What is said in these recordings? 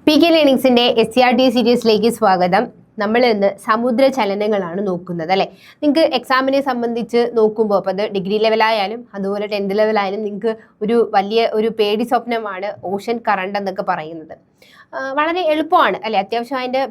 PK ലേണിംഗ്സിന്റെ SCRT സീരീസിലേക്ക് സ്വാഗതം. നമ്മൾ ഇന്ന് സമുദ്ര ചലനങ്ങളാണ് നോക്കുന്നത് അല്ലേ. നിങ്ങൾക്ക് എക്സാമിനെ സംബന്ധിച്ച് നോക്കുമ്പോൾ അപ്പോൾ അത് ഡിഗ്രി ലെവലായാലും അതുപോലെ 10th ലെവലായാലും നിങ്ങൾക്ക് വലിയ പേടി സ്വപ്നമാണ് ഓഷൻ കറണ്ട് എന്നൊക്കെ പറയുന്നത്. വളരെ എളുപ്പമാണ് അല്ലെ. അത്യാവശ്യം അതിൻ്റെ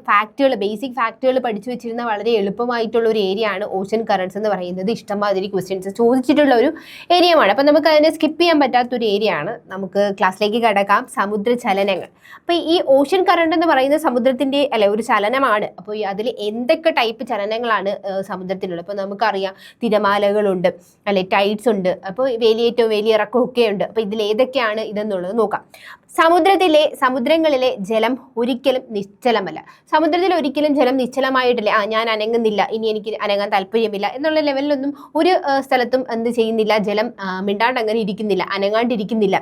ബേസിക് ഫാക്റ്റുകൾ പഠിച്ചു വെച്ചിരുന്ന വളരെ എളുപ്പമായിട്ടുള്ള ഒരു ഏരിയ ആണ് ഓഷൻ കറണ്ട്സ് എന്ന് പറയുന്നത്. ഇഷ്ടംമാതിരി ക്വസ്റ്റ്യൻസ് ചോദിച്ചിട്ടുള്ള ഒരു ഏരിയയാണ്. അപ്പം നമുക്ക് അതിനെ സ്കിപ്പ് ചെയ്യാൻ പറ്റാത്തൊരു ഏരിയ ആണ്. നമുക്ക് ക്ലാസ്സിലേക്ക് കടക്കാം. സമുദ്ര ചലനങ്ങൾ. അപ്പോൾ ഈ ഓഷൻ കറണ്ട് എന്ന് പറയുന്നത് സമുദ്രത്തിൻ്റെ ഒരു ചലനമാണ്. അപ്പോൾ അതിൽ എന്തൊക്കെ ടൈപ്പ് ചലനങ്ങളാണ് സമുദ്രത്തിലുള്ളത്? അപ്പോൾ നമുക്കറിയാം തിരമാലകളുണ്ട് അല്ലെ, ടൈഡ്സ് ഉണ്ട്, അപ്പോൾ വേലിയേറ്റവും വേലിയിറക്കവും ഒക്കെ ഉണ്ട്. അപ്പോൾ ഇതിൽ ഏതൊക്കെയാണ് ഇതെന്നുള്ളത് നോക്കാം. സമുദ്രങ്ങളിലെ ജലം ഒരിക്കലും നിശ്ചലമല്ല. സമുദ്രത്തിൽ ഒരിക്കലും ജലം നിശ്ചലമായിട്ടില്ല. ഞാൻ അനങ്ങുന്നില്ല, ഇനി എനിക്ക് അനങ്ങാൻ താല്പര്യമില്ല എന്നുള്ള ലെവലിലൊന്നും ഒരു സ്ഥലത്തും എന്ത് ചെയ്യുന്നില്ല, ജലം മിണ്ടാണ്ട് അങ്ങനെ ഇരിക്കുന്നില്ല, അനങ്ങാണ്ടിരിക്കുന്നില്ല.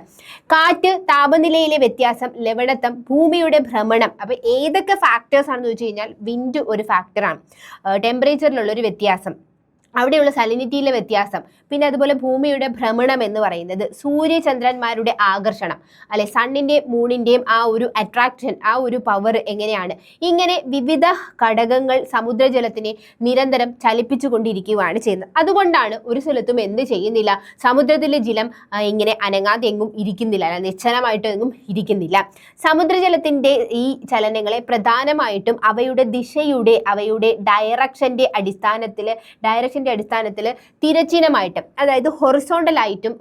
കാറ്റ്, താപനിലയിലെ വ്യത്യാസം, ലവണത്വം, ഭൂമിയുടെ ഭ്രമണം. അപ്പോൾ ഏതൊക്കെ ഫാക്ടേഴ്സ് ആണെന്ന് വെച്ച് കഴിഞ്ഞാൽ വിൻഡ് ഒരു ഫാക്ടറാണ്. ടെമ്പറേച്ചറിലുള്ളൊരു വ്യത്യാസം, അവിടെയുള്ള സലിനിറ്റിയിലെ വ്യത്യാസം, പിന്നെ അതുപോലെ ഭൂമിയുടെ ഭ്രമണം എന്ന് പറയുന്നത്, സൂര്യചന്ദ്രന്മാരുടെ ആകർഷണം അല്ലെ, സണ്ണിൻ്റെ മൂണിൻ്റെയും ആ ഒരു അട്രാക്ഷൻ, ആ ഒരു പവർ എങ്ങനെയാണ്. ഇങ്ങനെ വിവിധ ഘടകങ്ങൾ സമുദ്രജലത്തിനെ നിരന്തരം ചലിപ്പിച്ചു കൊണ്ടിരിക്കുകയാണ് ചെയ്യുന്നത്. അതുകൊണ്ടാണ് ഒരു സ്ഥലത്തും എന്ത് ചെയ്യുന്നില്ല, സമുദ്രത്തിലെ ജലം ഇങ്ങനെ അനങ്ങാതെ എങ്ങും ഇരിക്കുന്നില്ല, അല്ല നിശ്ചലമായിട്ട് എങ്ങും ഇരിക്കുന്നില്ല. സമുദ്രജലത്തിൻ്റെ ഈ ചലനങ്ങളെ പ്രധാനമായിട്ടും അവയുടെ ദിശയുടെ, അവയുടെ ഡയറക്ഷൻ്റെ അടിസ്ഥാനത്തിൽ തിരച്ചീനമായിട്ട്, അതായത് ഹൊറിസോണ്ടലായിട്ടും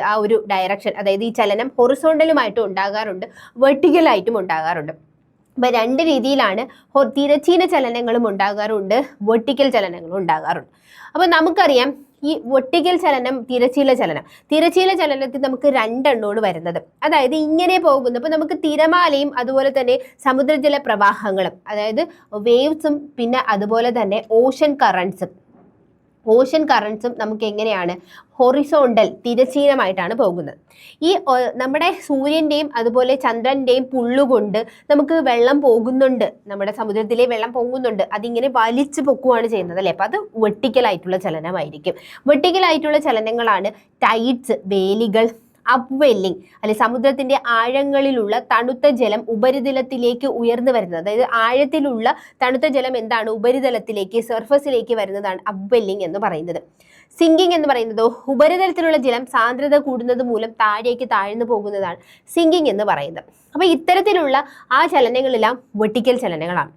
ആ ഒരു ഡയറക്ഷൻ, അതായത് ഈ ചലനം ഹൊറിസോണ്ടലുമായിട്ടും ഉണ്ടാകാറുണ്ട്, വെർട്ടിക്കലായിട്ടും ഉണ്ടാകാറുണ്ട്. അപ്പം രണ്ട് രീതിയിലാണ് തിരച്ചീന ചലനങ്ങളും ഉണ്ടാകാറുണ്ട്, വെർട്ടിക്കൽ ചലനങ്ങളും ഉണ്ടാകാറുണ്ട്. അപ്പം നമുക്കറിയാം ഈ വെർട്ടിക്കൽ ചലനം, തിരച്ചീന ചലനത്തിൽ നമുക്ക് രണ്ടെണ്ണമാണ് വരുന്നത്. അതായത് ഇങ്ങനെ പോകുന്നു. അപ്പോൾ നമുക്ക് തിരമാലയും അതുപോലെ തന്നെ സമുദ്രജല പ്രവാഹങ്ങളും, അതായത് വേവ്സും പിന്നെ അതുപോലെ തന്നെ ഓഷൻ കറണ്ട്സും നമുക്ക് എങ്ങനെയാണ് ഹൊറിസോണ്ടൽ, തിരശ്ചീനമായിട്ടാണ് പോകുന്നത്. ഈ നമ്മുടെ സൂര്യൻ്റെയും അതുപോലെ ചന്ദ്രൻ്റെയും പുള്ളുകൊണ്ട് നമുക്ക് വെള്ളം പോകുന്നുണ്ട്, നമ്മുടെ സമുദ്രത്തിലെ വെള്ളം പോകുന്നുണ്ട്, അതിങ്ങനെ വലിച്ചു പൊക്കുവാണ് ചെയ്യുന്നത് അല്ലേ. അപ്പം അത് വെർട്ടിക്കലായിട്ടുള്ള ചലനമായിരിക്കും. വെർട്ടിക്കലായിട്ടുള്ള ചലനങ്ങളാണ് ടൈഡ്സ്, വേലികൾ, അപ്വെല്ലിംഗ് അല്ലെ, സമുദ്രത്തിന്റെ ആഴങ്ങളിലുള്ള തണുത്ത ജലം ഉപരിതലത്തിലേക്ക് ഉയർന്നു വരുന്നത്. അതായത് ആഴത്തിലുള്ള തണുത്ത ജലം എന്താണ്, ഉപരിതലത്തിലേക്ക്, സർഫസിലേക്ക് വരുന്നതാണ് അപ്വെല്ലിംഗ് എന്ന് പറയുന്നത്. സിങ്കിങ് എന്ന് പറയുന്നതോ ഉപരിതലത്തിലുള്ള ജലം സാന്ദ്രത കൂടുന്നത് മൂലം താഴേക്ക് താഴ്ന്നു പോകുന്നതാണ് സിങ്കിങ് എന്ന് പറയുന്നത്. അപ്പൊ ഇത്തരത്തിലുള്ള ആ ചലനങ്ങളെല്ലാം വെർട്ടിക്കൽ ചലനങ്ങളാണ്.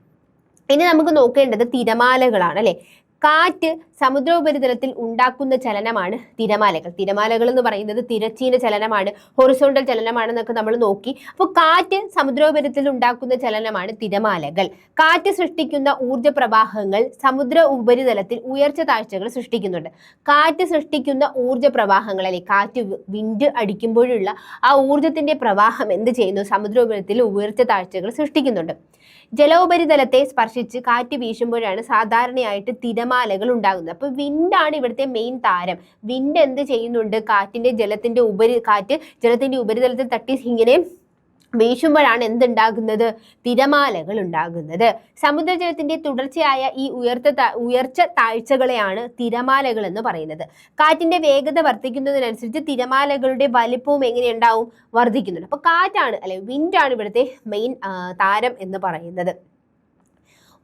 ഇനി നമുക്ക് നോക്കേണ്ടത് തിരമാലകളാണ് അല്ലെ. കാറ്റ് സമുദ്രോപരിതലത്തിൽ ഉണ്ടാക്കുന്ന ചലനമാണ് തിരമാലകൾ എന്ന് പറയുന്നത് തിരച്ചീന ചലനമാണ്, ഹൊറിസോണ്ടൽ ചലനമാണെന്നൊക്കെ നമ്മൾ നോക്കി. അപ്പോൾ കാറ്റ് സമുദ്രോപരിതലത്തിൽ ഉണ്ടാക്കുന്ന ചലനമാണ് തിരമാലകൾ. കാറ്റ് സൃഷ്ടിക്കുന്ന ഊർജ്ജ പ്രവാഹങ്ങൾ സമുദ്ര ഉപരിതലത്തിൽ ഉയർച്ച താഴ്ചകൾ സൃഷ്ടിക്കുന്നുണ്ട്. കാറ്റ് സൃഷ്ടിക്കുന്ന ഊർജ്ജ പ്രവാഹങ്ങൾ അല്ലെ, കാറ്റ് വിൻഡ് അടിക്കുമ്പോഴുള്ള ആ ഊർജ്ജത്തിന്റെ പ്രവാഹം എന്ത് ചെയ്യുന്നു, സമുദ്രോപരിതലത്തിൽ ഉയർച്ച താഴ്ചകൾ സൃഷ്ടിക്കുന്നുണ്ട്. ജലോപരിതലത്തെ സ്പർശിച്ച് കാറ്റ് വീശുമ്പോഴാണ് സാധാരണയായിട്ട് തിരമാലകൾ ഉണ്ടാകുന്നത്. അപ്പോൾ വിൻഡാണ് ഇവിടുത്തെ മെയിൻ താരം. വിൻഡ് എന്ത് ചെയ്യുന്നുണ്ട്, ജലത്തിന്റെ ഉപരിതലത്തിൽ തട്ടി ഇങ്ങനെ വീശുമ്പോഴാണ് എന്തുണ്ടാകുന്നത്, തിരമാലകൾ ഉണ്ടാകുന്നത്. സമുദ്രജലത്തിന്റെ തുടർച്ചയായ ഈ ഉയർച്ച താഴ്ചകളെയാണ് തിരമാലകൾ എന്ന് പറയുന്നത്. കാറ്റിന്റെ വേഗത വർദ്ധിക്കുന്നതിനനുസരിച്ച് തിരമാലകളുടെ വലിപ്പവും എങ്ങനെയുണ്ടാവും, വർദ്ധിക്കുന്നുണ്ട്. അപ്പൊ കാറ്റാണ് വിൻഡാണ് ഇവിടുത്തെ മെയിൻ താരം എന്ന് പറയുന്നത്.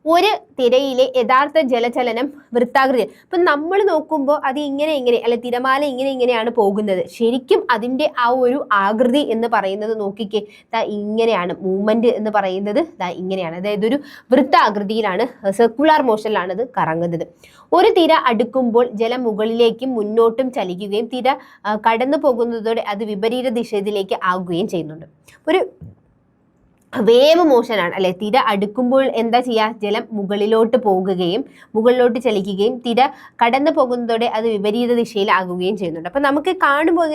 ഒരു തിരയിലെ യഥാർത്ഥ ജലചലനം വൃത്താകൃതി. അപ്പം നമ്മൾ നോക്കുമ്പോൾ അത് ഇങ്ങനെ തിരമാല ഇങ്ങനെയാണ് പോകുന്നത്. ശരിക്കും അതിൻ്റെ ആ ഒരു ആകൃതി എന്ന് പറയുന്നത് നോക്കിക്കേ, ഇങ്ങനെയാണ്. മൂവ്മെന്റ് എന്ന് പറയുന്നത് ഇങ്ങനെയാണ്. അതായത് ഒരു വൃത്താകൃതിയിലാണ്, സർക്കുലർ മോഷനിലാണ് അത് കറങ്ങുന്നത്. ഒരു തിര അടുക്കുമ്പോൾ ജലം മുകളിലേക്കും മുന്നോട്ടും ചലിക്കുകയും തിര കടന്നു പോകുന്നതോടെ അത് വിപരീത ദിശയിലേക്ക് ആകുകയും ചെയ്യുന്നുണ്ട്. ഒരു വേവ് മോഷനാണ് അല്ലെ. തിര അടുക്കുമ്പോൾ എന്താ ചെയ്യുക, ജലം മുകളിലോട്ട് മുകളിലോട്ട് ചലിക്കുകയും തിര കടന്നു പോകുന്നതോടെ അത് വിപരീത ദിശയിലാകുകയും ചെയ്യുന്നുണ്ട്. അപ്പം നമുക്ക് കാണുമ്പോൾ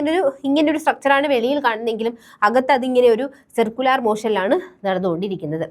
ഇങ്ങനൊരു സ്ട്രക്ചറാണ് വെളിയിൽ കാണുന്നതെങ്കിലും അകത്ത് അതിങ്ങനെ ഒരു സർക്കുലർ മോഷനിലാണ് നടന്നുകൊണ്ടിരിക്കുന്നത്.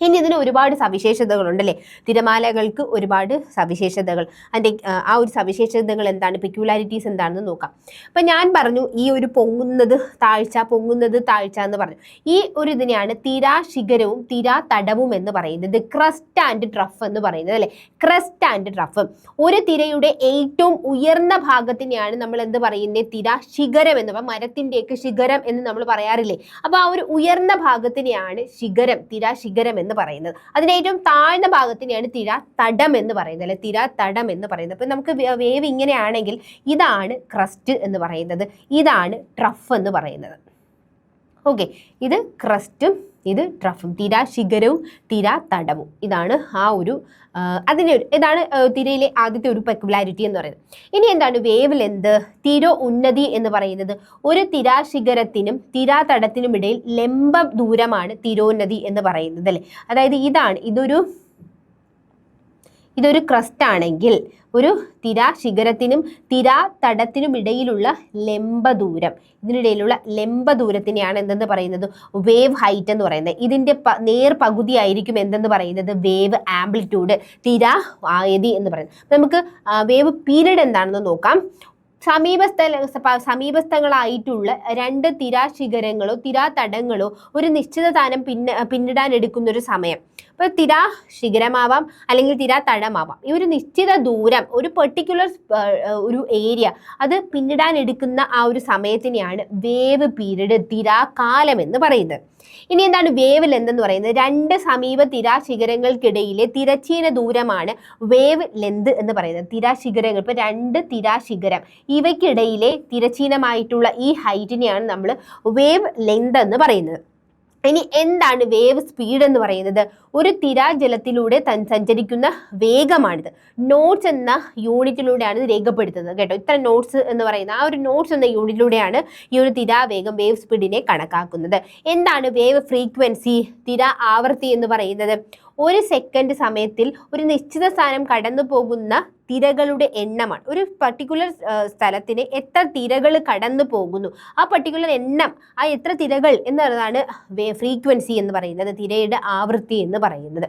ഇനി ഇതിന് ഒരുപാട് സവിശേഷതകളുണ്ടല്ലേ, തിരമാലകൾക്ക് ഒരുപാട് സവിശേഷതകൾ. അതിൻ്റെ ആ ഒരു സവിശേഷതകൾ എന്താണ്, പെക്യുലാരിറ്റീസ് എന്താണെന്ന് നോക്കാം. അപ്പം ഞാൻ പറഞ്ഞു ഈ ഒരു പൊങ്ങുന്നത് താഴ്ച എന്ന് പറഞ്ഞു. ഈ ഒരു ഇതിനെയാണ് തിരാശിഖരവും തിരാതടവും എന്ന് പറയുന്നത്, ക്രസ്റ്റ് ആൻഡ് ട്രഫ് എന്ന് പറയുന്നത് അല്ലേ. ക്രസ്റ്റ് ആൻഡ് ട്രഫ്, ഒരു തിരയുടെ ഏറ്റവും ഉയർന്ന ഭാഗത്തിനെയാണ് നമ്മൾ എന്ത് പറയുന്നത്, തിരാശിഖരം എന്ന്. അപ്പം മരത്തിൻ്റെയൊക്കെ ശിഖരം എന്ന് നമ്മൾ പറയാറില്ലേ, അപ്പോൾ ആ ഒരു ഉയർന്ന ഭാഗത്തിനെയാണ് ശിഖരം, തിരാശിഖരം എന്ന് പറയുന്നത്. അതിന് ഏറ്റവും താഴ്ന്ന ഭാഗത്തിനെയാണ് തിരാതടം എന്ന് പറയുന്നത് അല്ലെ, തിരാതടം എന്ന് പറയുന്നത്. അപ്പം നമുക്ക് വേവ് ഇങ്ങനെയാണെങ്കിൽ ഇതാണ് ക്രസ്റ്റ് എന്ന് പറയുന്നത്, ഇതാണ് ട്രഫ് എന്ന് പറയുന്നത്. ഓക്കെ, ഇത് ക്രസ്റ്റും ഇത് ട്രഫും, തിരാശിഖരവും തിരാതടവും, ഇതാണ് ആ ഒരു ഇതാണ് തിരയിലെ ആദ്യത്തെ ഒരു പെക്യുലാരിറ്റി എന്ന് പറയുന്നത്. ഇനി എന്താണ് വേവ് ലെന്ത്, തിരോ ഉന്നതി എന്ന് പറയുന്നത്. ഒരു തിരാശിഖരത്തിനും തിരാതടത്തിനും ഇടയിൽ ലംബ ദൂരമാണ് തിരോന്നതി എന്ന് പറയുന്നത് അല്ലേ. അതായത് ഇതൊരു ക്രസ്റ്റ് ആണെങ്കിൽ ഒരു തിരാശിഖരത്തിനും തിരാതടത്തിനും ഇടയിലുള്ള ലംബദൂരം, ഇതിനിടയിലുള്ള ലംബദൂരത്തിനെയാണ് എന്തെന്ന് പറയുന്നത്, വേവ് ഹൈറ്റ് എന്ന് പറയുന്നത്. ഇതിൻ്റെ നേർ പകുതിയായിരിക്കും എന്തെന്ന് പറയുന്നത്, വേവ് ആംപ്ലിറ്റ്യൂഡ്, തിരാആയതി എന്ന് പറയുന്നത്. നമുക്ക് വേവ് പീരീഡ് എന്താണെന്ന് നോക്കാം. സമീപസ്ഥങ്ങളായിട്ടുള്ള രണ്ട് തിരാശിഖരങ്ങളോ തിരാതടങ്ങളോ ഒരു നിശ്ചിത സ്ഥാനം പിന്നിടാൻ എടുക്കുന്ന ഒരു സമയം. ഇപ്പോൾ തിരാശിഖരമാവാം അല്ലെങ്കിൽ തിരാതടമാവാം. ഈ ഒരു നിശ്ചിത ദൂരം, ഒരു പെർട്ടിക്കുലർ ഒരു ഏരിയ, അത് പിന്നിടാൻ എടുക്കുന്ന ആ ഒരു സമയത്തിനെയാണ് വേവ് പീരീഡ്, തിരാകാലം എന്ന് പറയുന്നത്. ഇനി എന്താണ് വേവ് ലെന്ത് എന്ന് പറയുന്നത്, രണ്ട് സമീപ തിരാശിഖരങ്ങൾക്കിടയിലെ തിരശ്ചീന ദൂരമാണ് വേവ് ലെന്ത് എന്ന് പറയുന്നത്. തിരാശിഖരങ്ങൾ, ഇപ്പോൾ രണ്ട് തിരാശിഖരം, ഇവയ്ക്കിടയിലെ തിരശ്ചീനമായിട്ടുള്ള ഈ ഹൈറ്റിനെയാണ് നമ്മൾ വേവ് ലെന്ത് എന്ന് പറയുന്നത്. ഇനി എന്താണ് വേവ് സ്പീഡ് എന്ന് പറയുന്നത്, ഒരു തിരാജലത്തിലൂടെ സഞ്ചരിക്കുന്ന വേഗമാണിത്. നോട്ട്സ് എന്ന യൂണിറ്റിലൂടെയാണ് ഇത് രേഖപ്പെടുത്തുന്നത് കേട്ടോ. ഇത്ര നോട്ട്സ് എന്ന് പറയുന്ന ആ ഒരു നോട്ട്സ് എന്ന യൂണിറ്റിലൂടെയാണ് ഈ ഒരു തിരാവേഗം, വേവ് സ്പീഡിനെ കണക്കാക്കുന്നത്. എന്താണ് വേവ് ഫ്രീക്വൻസി, തിരാ ആവർത്തി എന്ന് പറയുന്നത്, ഒരു സെക്കൻഡ് സമയത്തിൽ ഒരു നിശ്ചിത സ്ഥാനം കടന്നു പോകുന്ന തിരകളുടെ എണ്ണമാണ്. ഒരു പർട്ടിക്കുലർ സ്ഥലത്തിന് എത്ര തിരകൾ കടന്നു പോകുന്നു, ആ പർട്ടിക്കുലർ എണ്ണം, ആ എത്ര തിരകൾ എന്നതാണ് ഫ്രീക്വൻസി എന്ന് പറയുന്നത്, തിരയുടെ ആവൃത്തി എന്ന് പറയുന്നത്.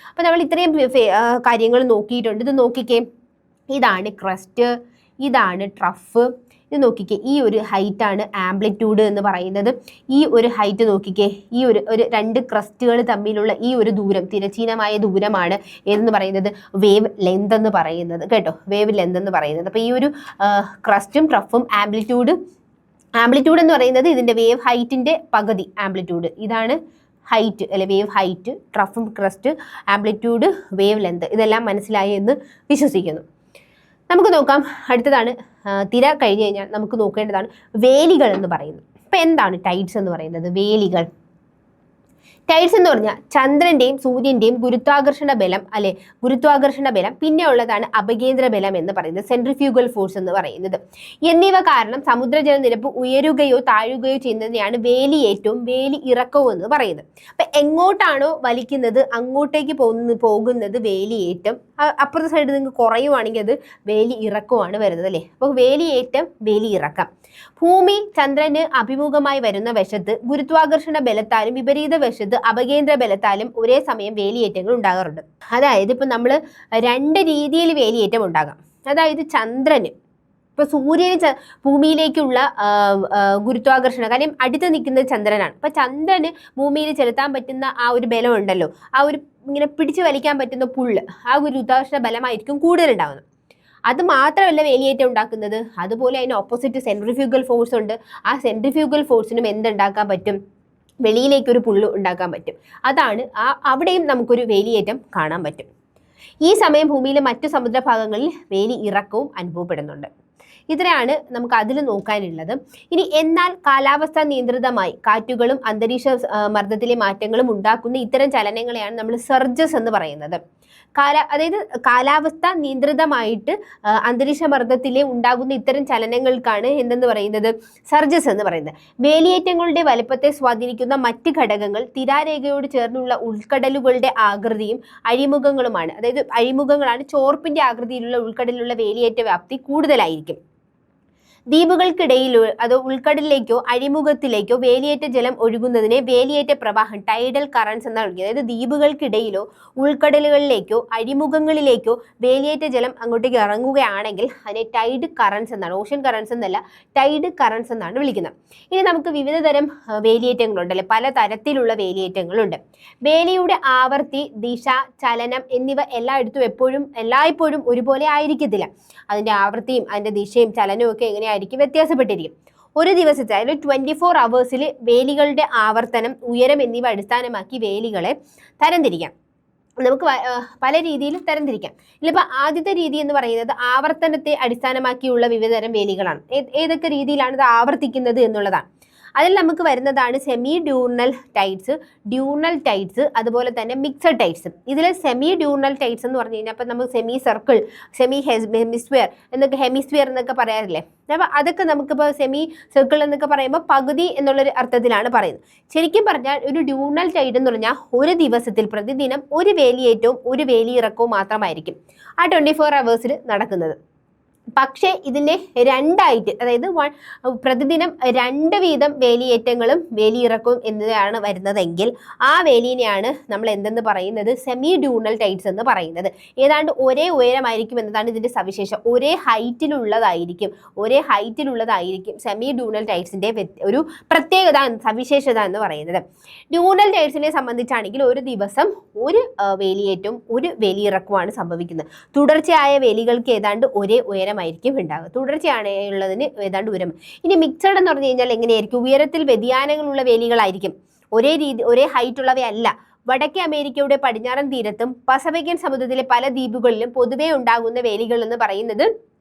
അപ്പം നമ്മൾ ഇത്രയും കാര്യങ്ങൾ നോക്കിയിട്ടുണ്ട്. ഇത് നോക്കിക്കേ, ഇതാണ് ക്രസ്റ്റ്, ഇതാണ് ട്രഫ്. ഇത് നോക്കിക്കേ, ഈ ഒരു ഹൈറ്റാണ് ആംപ്ലിറ്റ്യൂഡ് എന്ന് പറയുന്നത്. ഈ ഒരു ഹൈറ്റ് നോക്കിക്കേ, ഈ ഒരു രണ്ട് ക്രസ്റ്റുകൾ തമ്മിലുള്ള ഈ ഒരു ദൂരം, തിരശ്ചീനമായ ദൂരമാണ് എന്ന് പറയുന്നത് വേവ് ലെന്ത് എന്ന് പറയുന്നത് കേട്ടോ, വേവ് ലെന്ത് എന്ന് പറയുന്നത്. അപ്പോൾ ഈ ഒരു ക്രസ്റ്റും ട്രഫും ആംപ്ലിറ്റ്യൂഡ് എന്ന് പറയുന്നത് ഇതിൻ്റെ വേവ് ഹൈറ്റിൻ്റെ പകുതി ആംപ്ലിറ്റ്യൂഡ്. ഇതാണ് ഹൈറ്റ് അല്ലെ, വേവ് ഹൈറ്റ്, ട്രഫും ക്രസ്റ്റ്, ആംപ്ലിറ്റ്യൂഡ്, വേവ് ലെന്ത്. ഇതെല്ലാം മനസ്സിലായി എന്ന് വിശ്വസിക്കുന്നു. നമുക്ക് നോക്കാം, അടുത്തതാണ് തിര കഴിഞ്ഞ് കഴിഞ്ഞാൽ നമുക്ക് നോക്കേണ്ടതാണ് വേലികൾ എന്ന് പറയുന്നത്. ഇപ്പം എന്താണ് ടൈഡ്സ് എന്ന് പറയുന്നത്, വേലികൾ. ടൈഡ്സ് എന്ന് പറഞ്ഞാൽ ചന്ദ്രന്റെയും സൂര്യന്റെയും ഗുരുത്വാകർഷണ ബലം അല്ലെ, ഗുരുത്വാകർഷണ ബലം, പിന്നെ ഉള്ളതാണ് അപകേന്ദ്ര ബലം എന്ന് പറയുന്നത്, സെൻട്രിഫ്യൂഗൽ ഫോഴ്സ് എന്ന് പറയുന്നത്. എന്നിവ കാരണം സമുദ്രജലനിരപ്പ് ഉയരുകയോ താഴുകയോ ചെയ്യുന്നതിനെയാണ് വേലിയേറ്റവും വേലി ഇറക്കവും എന്ന് പറയുന്നത്. അപ്പൊ എങ്ങോട്ടാണോ വലിക്കുന്നത് അങ്ങോട്ടേക്ക് പോകുന്നത് വേലിയേറ്റം, അപ്പുറത്തെ സൈഡ് നിങ്ങൾക്ക് കുറയുവാണെങ്കിൽ അത് വേലി ഇറക്കമാണ് വരുന്നത് അല്ലേ. അപ്പോൾ വേലിയേറ്റം, വേലി ഇറക്കം. ഭൂമി ചന്ദ്രന് അഭിമുഖമായി വരുന്ന വശത്ത് ഗുരുത്വാകർഷണ ബലത്താലും വിപരീത വശത്ത് അപകേന്ദ്ര ബലത്താലും ഒരേ സമയം വേലിയേറ്റങ്ങൾ ഉണ്ടാകാറുണ്ട്. അതായത് ഇപ്പം നമ്മൾ രണ്ട് രീതിയിൽ വേലിയേറ്റം ഉണ്ടാകാം. അതായത് ചന്ദ്രന്, ഇപ്പോൾ സൂര്യന് ഭൂമിയിലേക്കുള്ള ഗുരുത്വാകർഷണം, കാര്യം അടുത്ത് നിൽക്കുന്നത് ചന്ദ്രനാണ്. അപ്പം ചന്ദ്രന് ഭൂമിയിൽ ചെലുത്താൻ പറ്റുന്ന ആ ഒരു ബലം ഉണ്ടല്ലോ, ആ ഒരു ഇങ്ങനെ പിടിച്ചു വലിക്കാൻ പറ്റുന്ന പുള്ള്, ആ ഗുരുത്വാകർഷണ ബലമായിരിക്കും കൂടുതലുണ്ടാകുന്നത്. അത് മാത്രമല്ല വേലിയേറ്റം ഉണ്ടാക്കുന്നത്, അതുപോലെ അതിന് ഓപ്പോസിറ്റ് സെൻട്രിഫ്യൂഗൽ ഫോഴ്സ് ഉണ്ട്. ആ സെൻട്രിഫ്യൂഗൽ ഫോഴ്സിനും എന്തുണ്ടാക്കാൻ പറ്റും, വെളിയിലേക്കൊരു പുള്ള് ഉണ്ടാക്കാൻ പറ്റും. അതാണ് അവിടെയും നമുക്കൊരു വേലിയേറ്റം കാണാൻ പറ്റും. ഈ സമയം ഭൂമിയിലെ മറ്റു സമുദ്രഭാഗങ്ങളിൽ വേലി ഇറക്കവും അനുഭവപ്പെടുന്നുണ്ട്. ഇത്രയാണ് നമുക്ക് അതിൽ നോക്കാനുള്ളത്. ഇനി എന്നാൽ കാലാവസ്ഥ നിയന്ത്രിതമായി കാറ്റുകളും അന്തരീക്ഷ മർദ്ദത്തിലെ മാറ്റങ്ങളും ഉണ്ടാക്കുന്ന ഇത്തരം ചലനങ്ങളെയാണ് നമ്മൾ സർജസ് എന്ന് പറയുന്നത്. അതായത് കാലാവസ്ഥ നിയന്ത്രിതമായിട്ട് അന്തരീക്ഷ മർദ്ദത്തിലെ ഉണ്ടാകുന്ന ഇത്തരം ചലനങ്ങൾക്കാണ് എന്തെന്ന് പറയുന്നത്, സർജസ് എന്ന് പറയുന്നത്. വേലിയേറ്റങ്ങളുടെ വലുപ്പത്തെ സ്വാധീനിക്കുന്ന മറ്റ് ഘടകങ്ങൾ തിരാരേഖയോട് ചേർന്നുള്ള ഉൾക്കടലുകളുടെ ആകൃതിയും അഴിമുഖങ്ങളുമാണ്. അതായത് അഴിമുഖങ്ങളാണ്, ചോർപ്പിന്റെ ആകൃതിയിലുള്ള ഉൾക്കടലിലുള്ള വേലിയേറ്റ വ്യാപ്തി കൂടുതലായിരിക്കും. ദ്വീപുകൾക്കിടയിൽ അതോ ഉൾക്കടലിലേക്കോ അഴിമുഖത്തിലേക്കോ വേലിയേറ്റ ജലം ഒഴുകുന്നതിനെ വേലിയേറ്റ പ്രവാഹം ടൈഡൽ കറൻസ് എന്നാണ് വിളിക്കുന്നത്. അതായത് ദ്വീപുകൾക്കിടയിലോ ഉൾക്കടലുകളിലേക്കോ അഴിമുഖങ്ങളിലേക്കോ വേലിയേറ്റ ജലം അങ്ങോട്ടേക്ക് ഇറങ്ങുകയാണെങ്കിൽ അതിനെ ടൈഡ് കറൻസ് എന്നാണ്, ഓഷ്യൻ കറൻസ് എന്നല്ല, ടൈഡ് കറൻസ് എന്നാണ് വിളിക്കുന്നത്. ഇനി നമുക്ക് വിവിധ തരം വേലിയേറ്റങ്ങളുണ്ട് അല്ലെ, പല തരത്തിലുള്ള വേലിയേറ്റങ്ങളുണ്ട്. വേലിയുടെ ആവർത്തി, ദിശ, ചലനം എന്നിവ എല്ലായ്പ്പോഴും ഒരുപോലെ ആയിരിക്കത്തില്ല. അതിന്റെ ആവൃത്തിയും അതിന്റെ ദിശയും ചലനവും ഒക്കെ എങ്ങനെയായിരിക്കും, വ്യത്യാസപ്പെട്ടിരിക്കും. ഒരു ദിവസത്തെ അതായത് 24 hours വേലികളുടെ ആവർത്തനം, ഉയരം എന്നിവ അടിസ്ഥാനമാക്കി വേലികളെ തരംതിരിക്കാം. നമുക്ക് പല രീതിയിൽ തരംതിരിക്കാം. ഇതിലിപ്പോൾ ആദ്യത്തെ രീതി എന്ന് പറയുന്നത് ആവർത്തനത്തെ അടിസ്ഥാനമാക്കിയുള്ള വിവിധതരം വേലികളാണ്. ഏതൊക്കെ രീതിയിലാണ് ഇത് ആവർത്തിക്കുന്നത് എന്നുള്ളതാണ്. അതിൽ നമുക്ക് വരുന്നതാണ് സെമി ഡ്യൂണൽ ടൈഡ്സ്, ഡ്യൂണൽ ടൈഡ്സ്, അതുപോലെ തന്നെ മിക്സഡ് ടൈഡ്സ്. ഇതിൽ സെമി ഡ്യൂണൽ ടൈഡ്സ് എന്ന് പറഞ്ഞു കഴിഞ്ഞാൽ അപ്പം നമുക്ക് സെമി സർക്കിൾ, സെമി ഹെമിസ്ഫിയർ എന്നൊക്കെ പറയാറില്ലേ. അപ്പോൾ അതൊക്കെ നമുക്കിപ്പോൾ സെമി സർക്കിൾ എന്നൊക്കെ പറയുമ്പോൾ പകുതി എന്നുള്ളൊരു അർത്ഥത്തിലാണ് പറയുന്നത്. ശരിക്കും പറഞ്ഞാൽ ഒരു ഡ്യൂണൽ ടൈഡ് എന്ന് പറഞ്ഞാൽ ഒരു ദിവസത്തിൽ പ്രതിദിനം ഒരു വേലിയേറ്റവും ഒരു വേലിയിറക്കവും മാത്രമായിരിക്കും ആ 24 hours നടക്കുന്നത്. പക്ഷേ ഇതിനെ രണ്ടായിട്ട്, അതായത് പ്രതിദിനം 2 വീതം വേലിയേറ്റങ്ങളും വേലിയിറക്കവും എന്നിവയാണ് വരുന്നതെങ്കിൽ ആ വേലിനെയാണ് നമ്മൾ എന്തെന്ന് പറയുന്നത്, സെമി ഡ്യൂണൽ ടൈഡ്സ് എന്ന് പറയുന്നത്. ഏതാണ്ട് ഒരേ ഉയരമായിരിക്കും എന്നതാണ് ഇതിന്റെ സവിശേഷത. ഒരേ ഹൈറ്റിലുള്ളതായിരിക്കും സെമി ഡ്യൂണൽ ടൈഡ്സിന്റെ ഒരു പ്രത്യേകത, സവിശേഷത എന്ന് പറയുന്നത്. ഡ്യൂണൽ ടൈഡ്സിനെ സംബന്ധിച്ചാണെങ്കിൽ ഒരു ദിവസം ഒരു വേലിയേറ്റവും ഒരു വേലിയിറക്കവുമാണ് സംഭവിക്കുന്നത്. തുടർച്ചയായ വേലികൾക്ക് ഏതാണ്ട് ഒരേ ഉയരമായിരിക്കും ഉണ്ടാവുക, തുടർച്ചയായുള്ളതിന് ഏതാണ്ട് ഉയരം. ഇനി മിക്സഡ് എന്ന് പറഞ്ഞു കഴിഞ്ഞാൽ എങ്ങനെയായിരിക്കും, ഉയരത്തിൽ വ്യതിയാനങ്ങളുള്ള വേലികളായിരിക്കും, ഒരേ ഹൈറ്റ് ഉള്ളവയല്ല. വടക്കേ അമേരിക്കയുടെ പടിഞ്ഞാറൻ തീരത്തും പസഫിക്കൻ സമുദ്രത്തിലെ പല ദ്വീപുകളിലും പൊതുവെ ഉണ്ടാകുന്ന വേലികൾ എന്ന് പറയുന്നത്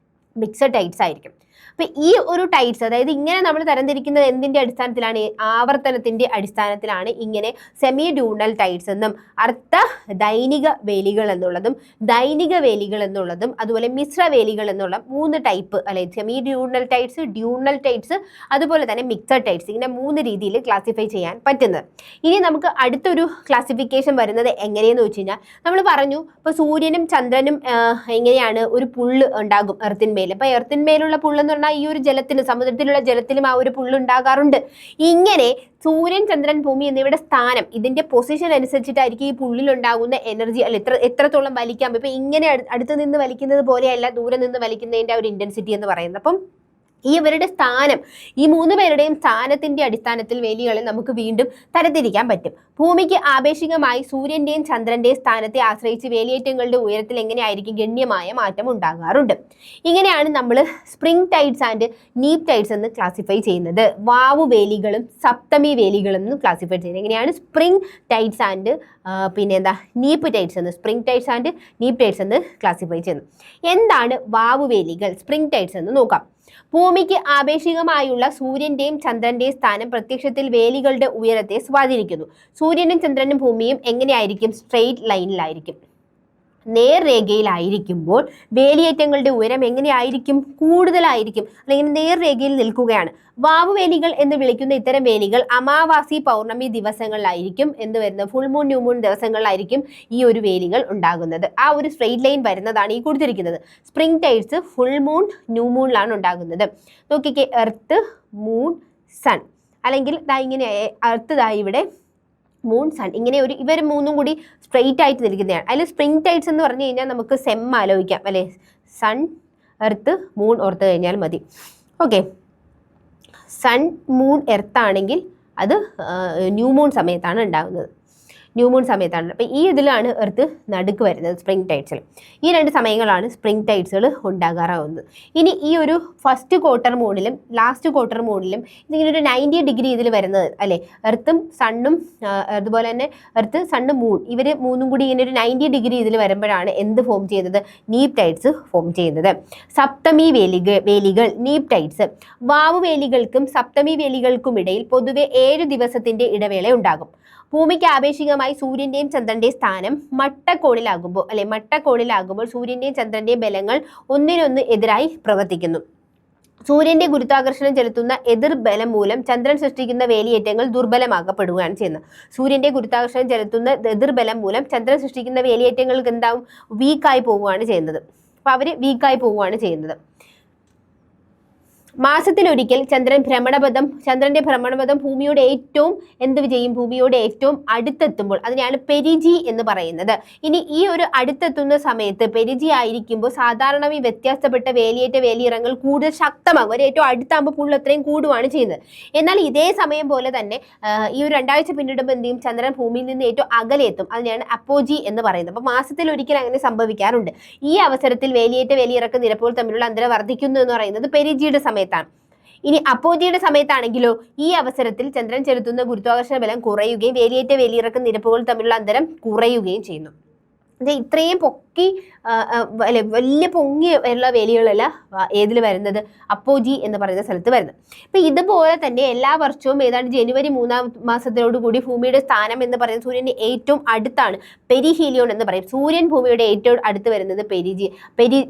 മിക്സഡ് ടൈഡ്സ് ആയിരിക്കും. അപ്പൊ ഈ ഒരു ടൈഡ്സ്, അതായത് ഇങ്ങനെ നമ്മൾ തരംതിരിക്കുന്നത് എന്തിന്റെ അടിസ്ഥാനത്തിലാണ്, ആവർത്തനത്തിന്റെ അടിസ്ഥാനത്തിലാണ്. ഇങ്ങനെ സെമി ഡ്യൂണൽ ടൈഡ്സ് എന്നും അർത്ഥ ദൈനിക വേലികൾ എന്നുള്ളതും അതുപോലെ മിശ്ര വേലികൾ എന്നുള്ള 3 ടൈപ്പ് അല്ലെ, സെമി ഡ്യൂണൽ ടൈഡ്സ് അതുപോലെ തന്നെ മിക്സഡ് ടൈഡ്സ്, ഇങ്ങനെ 3 രീതിയിൽ ക്ലാസിഫൈ ചെയ്യാൻ പറ്റുന്നത്. ഇനി നമുക്ക് അടുത്തൊരു ക്ലാസിഫിക്കേഷൻ വരുന്നത് എങ്ങനെയെന്ന് വെച്ച് കഴിഞ്ഞാൽ, നമ്മൾ പറഞ്ഞു ഇപ്പൊ സൂര്യനും ചന്ദ്രനും എങ്ങനെയാണ് ഒരു പുള്ള് ഉണ്ടാകും എർത്തിന്മേൽ. അപ്പൊ എർത്തിന്മേലുള്ള പുള്ളെന്ന് പറഞ്ഞാൽ ഈ ഒരു ജലത്തിന്, സമുദ്രത്തിലുള്ള ജലത്തിലും ആ ഒരു പുള്ളുണ്ടാകാറുണ്ട്. ഇങ്ങനെ സൂര്യൻ, ചന്ദ്രൻ, ഭൂമി എന്നിവയുടെ സ്ഥാനം, ഇതിന്റെ പൊസിഷൻ അനുസരിച്ചിട്ടായിരിക്കും ഈ പുള്ളിലുണ്ടാകുന്ന എനർജി അല്ലെ എത്രത്തോളം വലിക്കാം. ഇപ്പൊ ഇങ്ങനെ അടുത്ത് നിന്ന് വലിക്കുന്നത് പോലെയല്ല ദൂരെ നിന്ന് വലിക്കുന്നതിന്റെ ഒരു ഇന്റൻസിറ്റി എന്ന് പറയുന്നത്. അപ്പം ഇവരുടെ സ്ഥാനം, ഈ 3 പേരുടെയും സ്ഥാനത്തിന്റെ അടിസ്ഥാനത്തിൽ വേലികളെ നമുക്ക് വീണ്ടും തരംതിരിക്കാൻ പറ്റും. ഭൂമിക്ക് ആപേക്ഷികമായി സൂര്യന്റെയും ചന്ദ്രന്റെയും സ്ഥാനത്തെ ആശ്രയിച്ച് വേലിയേറ്റങ്ങളുടെ ഉയരത്തിൽ എങ്ങനെയായിരിക്കും ഗണ്യമായ മാറ്റം ഉണ്ടാകാറുണ്ട്. ഇങ്ങനെയാണ് നമ്മൾ spring tides and neap tides എന്ന് ക്ലാസിഫൈ ചെയ്യുന്നത്. വാവു വേലികളും സപ്തമി വേലികളും എന്ന് ക്ലാസിഫൈ ചെയ്യുന്നത്. എങ്ങനെയാണ് spring tides and neap tides എന്ന്, spring tides and neap tides എന്ന് ക്ലാസിഫൈ ചെയ്യുന്നത്. എന്താണ് വാവു വേലികൾ, സ്പ്രിംഗ് ടൈഡ്സ് എന്ന് നോക്കാം. ഭൂമിക്ക് ആപേക്ഷികമായുള്ള സൂര്യന്റെയും ചന്ദ്രന്റെയും സ്ഥാനം പ്രത്യക്ഷത്തിൽ വേലികളുടെ ഉയരത്തെ സ്വാധീനിക്കുന്നു. സൂര്യനും ചന്ദ്രനും ഭൂമിയും എങ്ങനെയായിരിക്കും, സ്ട്രെയിറ്റ് ലൈനിലായിരിക്കും, നേർരേഖയിലായിരിക്കുമ്പോൾ വേലിയേറ്റങ്ങളുടെ ഉയരം എങ്ങനെയായിരിക്കും, കൂടുതലായിരിക്കും, അല്ലെങ്കിൽ നേർരേഖയിൽ നിൽക്കുകയാണ്. വാവുവേലികൾ എന്ന് വിളിക്കുന്ന ഇത്തരം വേലികൾ അമാവാസി, പൗർണമി ദിവസങ്ങളിലായിരിക്കും എന്ത് വരുന്നത്, ഫുൾ മൂൺ, ന്യൂ മൂൺ ദിവസങ്ങളിലായിരിക്കും ഈ ഒരു വേലികൾ ഉണ്ടാകുന്നത്. ആ ഒരു സ്ട്രെയിറ്റ് ലൈൻ വരുന്നതാണ് ഈ കൊടുത്തിരിക്കുന്നത്. Spring tides full moon, new മൂണിലാണ് ഉണ്ടാകുന്നത്. നോക്കിക്കേ, എർത്ത്, മൂൺ, സൺ, അല്ലെങ്കിൽ ഇങ്ങനെ എർത്ത് ഇവിടെ, മൂൺ, സൺ, ഇങ്ങനെ ഇവർ 3 കൂടി സ്ട്രെയിറ്റ് ആയിട്ട് നിൽക്കുന്നതാണ്. അതിൽ സ്പ്രിംഗ് ടൈഡ്സ് എന്ന് പറഞ്ഞു കഴിഞ്ഞാൽ നമുക്ക് സെം ആലോചിക്കാം അല്ലെ, സൺ, എർത്ത്, മൂൺ ഓർത്ത് കഴിഞ്ഞാൽ മതി. ഓക്കെ, സൺ, മൂൺ, എർത്ത് ആണെങ്കിൽ അത് ന്യൂ മൂൺ സമയത്താണ് ഉണ്ടാകുന്നത്, ന്യൂ മൂൺ സമയത്താണ്. അപ്പം ഈ ഇതിലാണ് എർത്ത് നടുക്ക് വരുന്നത് സ്പ്രിംഗ് ടൈഡ്സിൽ. ഈ 2 സമയങ്ങളാണ് സ്പ്രിംഗ് ടൈഡ്സുകൾ ഉണ്ടാകാറാവുന്നത്. ഇനി ഈ ഒരു ഫസ്റ്റ് ക്വാർട്ടർ മൂണിലും ലാസ്റ്റ് ക്വാർട്ടർ മൂണിലും ഇതിങ്ങനെ ഒരു 90 ഡിഗ്രി ഇതിൽ വരുന്നത് അല്ലേ, എർത്തും സണ്ണും അതുപോലെ തന്നെ എർത്ത്, സണ്ണ്, മൂൺ, ഇവർ 3 കൂടി ഇങ്ങനെ ഒരു 90 ഡിഗ്രി ഇതിൽ വരുമ്പോഴാണ് എന്ത് ഫോം ചെയ്യുന്നത്, നീപ്പ് ടൈഡ്സ് ഫോം ചെയ്യുന്നത്. സപ്തമി വേലികൾ നീപ്പ് ടൈഡ്സ്. വാവു വേലികൾക്കും സപ്തമി വേലികൾക്കും ഇടയിൽ പൊതുവെ 7 ദിവസത്തിന്റെ ഇടവേള ഉണ്ടാകും. ഭൂമിക്ക് ആപേക്ഷികമായി സൂര്യന്റെയും ചന്ദ്രന്റെയും സ്ഥാനം മട്ടക്കോണിലാകുമ്പോൾ സൂര്യന്റെയും ചന്ദ്രന്റെയും ബലങ്ങൾ ഒന്നിനൊന്ന് എതിരായി പ്രവർത്തിക്കുന്നു. സൂര്യന്റെ ഗുരുത്വാകർഷണം ചെലുത്തുന്ന എതിർബലം മൂലം ചന്ദ്രൻ സൃഷ്ടിക്കുന്ന വേലിയേറ്റങ്ങൾ ദുർബലമാക്കപ്പെടുകയാണ് ചെയ്യുന്നത്. സൂര്യന്റെ ഗുരുത്വാകർഷണം ചെലുത്തുന്ന എതിർബലം മൂലം ചന്ദ്രൻ സൃഷ്ടിക്കുന്ന വേലിയേറ്റങ്ങൾക്ക് എന്താവും, വീക്കായി പോവുകയാണ് ചെയ്യുന്നത്. അപ്പൊ അവര് വീക്കായി പോവുകയാണ് ചെയ്യുന്നത്. മാസത്തിലൊരിക്കൽ ചന്ദ്രന്റെ ഭ്രമണപഥം ഭൂമിയോട് ഏറ്റവും അടുത്തെത്തുമ്പോൾ അതിനെയാണ് പെരിജി എന്ന് പറയുന്നത്. ഇനി ഈ ഒരു അടുത്തെത്തുന്ന സമയത്ത് പെരിജി ആയിരിക്കുമ്പോൾ സാധാരണ ഈ വ്യത്യാസപ്പെട്ട വേലിയിറങ്ങൽ കൂടുതൽ ശക്തമാകും. ഒരു ഏറ്റവും അടുത്താകുമ്പോൾ പുള്ളി അത്രയും കൂടുകയാണ് ചെയ്യുന്നത്. എന്നാൽ ഇതേ സമയം പോലെ തന്നെ ഈ ഒരു 2 ആഴ്ച പിന്നിടുമ്പോൾ എന്ത് ചെയ്യും, ചന്ദ്രൻ ഭൂമിയിൽ നിന്ന് ഏറ്റവും അകലെ എത്തും. അതിനെയാണ് അപ്പോജി എന്ന് പറയുന്നത്. അപ്പോൾ മാസത്തിൽ ഒരിക്കൽ അങ്ങനെ സംഭവിക്കാറുണ്ട്. ഈ അവസരത്തിൽ വേലിയിറക്ക നിരപ്പുകൾ തമ്മിലുള്ള അന്തരം വർദ്ധിക്കുന്നു എന്ന് പറയുന്നത് പെരിജിയുടെ സമയത്താണ്. ഇനി അപ്പോജിയുടെ സമയത്താണെങ്കിലോ ഈ അവസരത്തിൽ ചന്ദ്രൻ ചെലുത്തുന്ന ഗുരുത്വാകർഷണ ബലം കുറയുകയും വേലിയിറക്ക നിരപ്പുകൾ തമ്മിലുള്ള അന്തരം കുറയുകയും ചെയ്യുന്നു. ഇത്രയും പൊക്കി വലിയ പൊങ്ങി ഉള്ള വേലികളല്ല ഏതിൽ വരുന്നത്, അപ്പോജി എന്ന് പറയുന്ന സ്ഥലത്ത് വരുന്നത്. അപ്പൊ ഇതുപോലെ തന്നെ എല്ലാ വർഷവും ഏതാണ്ട് ജനുവരി 3-ാം മാസത്തോടുകൂടി ഭൂമിയുടെ സ്ഥാനം എന്ന് പറയുന്നത് സൂര്യന്റെ ഏറ്റവും അടുത്താണ് പെരിഹീലിയോൺ എന്ന് പറയും. സൂര്യൻ ഭൂമിയുടെ ഏറ്റവും അടുത്ത് വരുന്നത്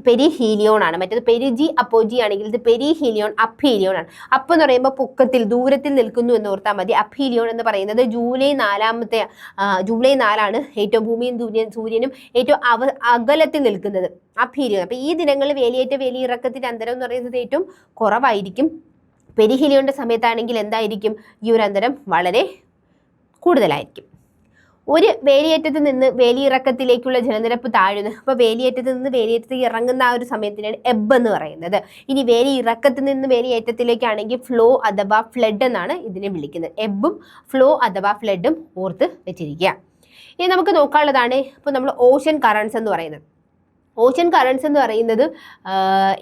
പെരിഹീലിയോൺ ആണ്. മറ്റേത് പെരിജി അപ്പോജി ആണെങ്കിൽ ഇത് പെരിഹീലിയോൺ അപ്ഹീലിയോൺ ആണ്. അപ്പ് എന്ന് പറയുമ്പോൾ പൊക്കത്തിൽ ദൂരത്തിൽ നിൽക്കുന്നു എന്ന് ഓർത്താൽ മതി. അപ്ഹീലിയോൺ എന്ന് പറയുന്നത് ജൂലൈ 4 ഏറ്റവും ഭൂമിയും സൂര്യനും ഏറ്റവും അകലത്തിൽ നിൽക്കുന്നത് അപ്പീരിയഡ്. അപ്പൊ ഈ ദിനങ്ങളിൽ വേലിയിറക്കത്തിന്റെ അന്തരം എന്ന് പറയുന്നത് ഏറ്റവും കുറവായിരിക്കും. പെരിഹീലിയോണിന്റെ സമയത്താണെങ്കിൽ എന്തായിരിക്കും, ഈ ഒരു അന്തരം വളരെ കൂടുതലായിരിക്കും. ഒരു വേലിയേറ്റത്ത് നിന്ന് വേലിയിറക്കത്തിലേക്കുള്ള ജലനിരപ്പ് താഴുന്നു. അപ്പോൾ വേലിയേറ്റത്ത് നിന്ന് വേലിയേറ്റത്തേക്ക് ഇറങ്ങുന്ന ആ ഒരു സമയത്തിനാണ് എബ് എന്ന് പറയുന്നത്. ഇനി വേലിയിറക്കത്തിൽ നിന്ന് വേലിയേറ്റത്തിലേക്കാണെങ്കിൽ ഫ്ലോ അഥവാ ഫ്ലഡ് എന്നാണ് ഇതിനെ വിളിക്കുന്നത്. എബും ഫ്ലോ അഥവാ ഫ്ലഡും ഓർത്ത് വെച്ചിരിക്കുക. ഇനി നമുക്ക് നോക്കാനുള്ളതാണ് ഇപ്പോൾ നമ്മൾ ഓഷ്യൻ കറൻസ് എന്ന് പറയുന്നത്. ഓഷ്യൻ കറൻസ് എന്ന് പറയുന്നത്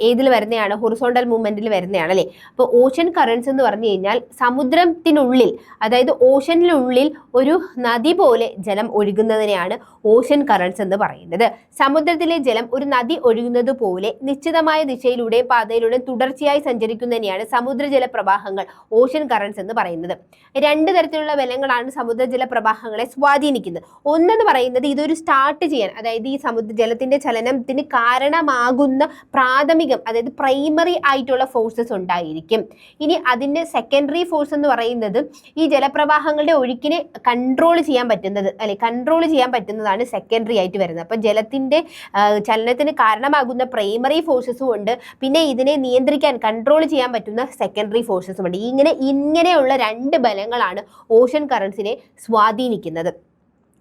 ഏതിൽ വരുന്നതാണ്, ഹൊറിസോണ്ടൽ മൂവ്മെന്റിൽ വരുന്നതാണ് അല്ലേ. അപ്പോൾ ഓഷ്യൻ കറൻസ് എന്ന് പറഞ്ഞു കഴിഞ്ഞാൽ സമുദ്രത്തിനുള്ളിൽ, അതായത് ഓഷനിലുള്ളിൽ ഒരു നദി പോലെ ജലം ഒഴുകുന്നതിനെയാണ് ഓഷ്യൻ കറൻസ് എന്ന് പറയുന്നത്. സമുദ്രത്തിലെ ജലം ഒരു നദി ഒഴുകുന്നത് പോലെ നിശ്ചിതമായ ദിശയിലൂടെയും പാതയിലൂടെയും തുടർച്ചയായി സഞ്ചരിക്കുന്നതിനെയാണ് സമുദ്രജല പ്രവാഹങ്ങൾ ഓഷ്യൻ കറൻസ് എന്ന് പറയുന്നത്. 2 തരത്തിലുള്ള ബലങ്ങളാണ് സമുദ്രജല പ്രവാഹങ്ങളെ സ്വാധീനിക്കുന്നത്. ഒന്നെന്ന് പറയുന്നത് ഇതൊരു സ്റ്റാർട്ട് ചെയ്യാൻ, അതായത് ഈ ജലത്തിന്റെ ചലനം കാരണമാകുന്ന പ്രാഥമികം, അതായത് പ്രൈമറി ആയിട്ടുള്ള ഫോഴ്സസ് ഉണ്ടായിരിക്കും. ഇനി അതിന്റെ സെക്കൻഡറി ഫോഴ്സ് എന്ന് പറയുന്നത് ഈ ജലപ്രവാഹങ്ങളുടെ ഒഴുക്കിനെ കൺട്രോൾ ചെയ്യാൻ പറ്റുന്നതാണ് സെക്കൻഡറി ആയിട്ട് വരുന്നത്. അപ്പൊ ജലത്തിന്റെ ചലനത്തിന് കാരണമാകുന്ന പ്രൈമറി ഫോഴ്സസും ഉണ്ട്, പിന്നെ ഇതിനെ നിയന്ത്രിക്കാൻ കൺട്രോൾ ചെയ്യാൻ പറ്റുന്ന സെക്കൻഡറി ഫോഴ്സസും ഉണ്ട്. ഇങ്ങനെയുള്ള 2 ബലങ്ങളാണ് ഓഷ്യൻ കറൻസിനെ സ്വാധീനിക്കുന്നത്.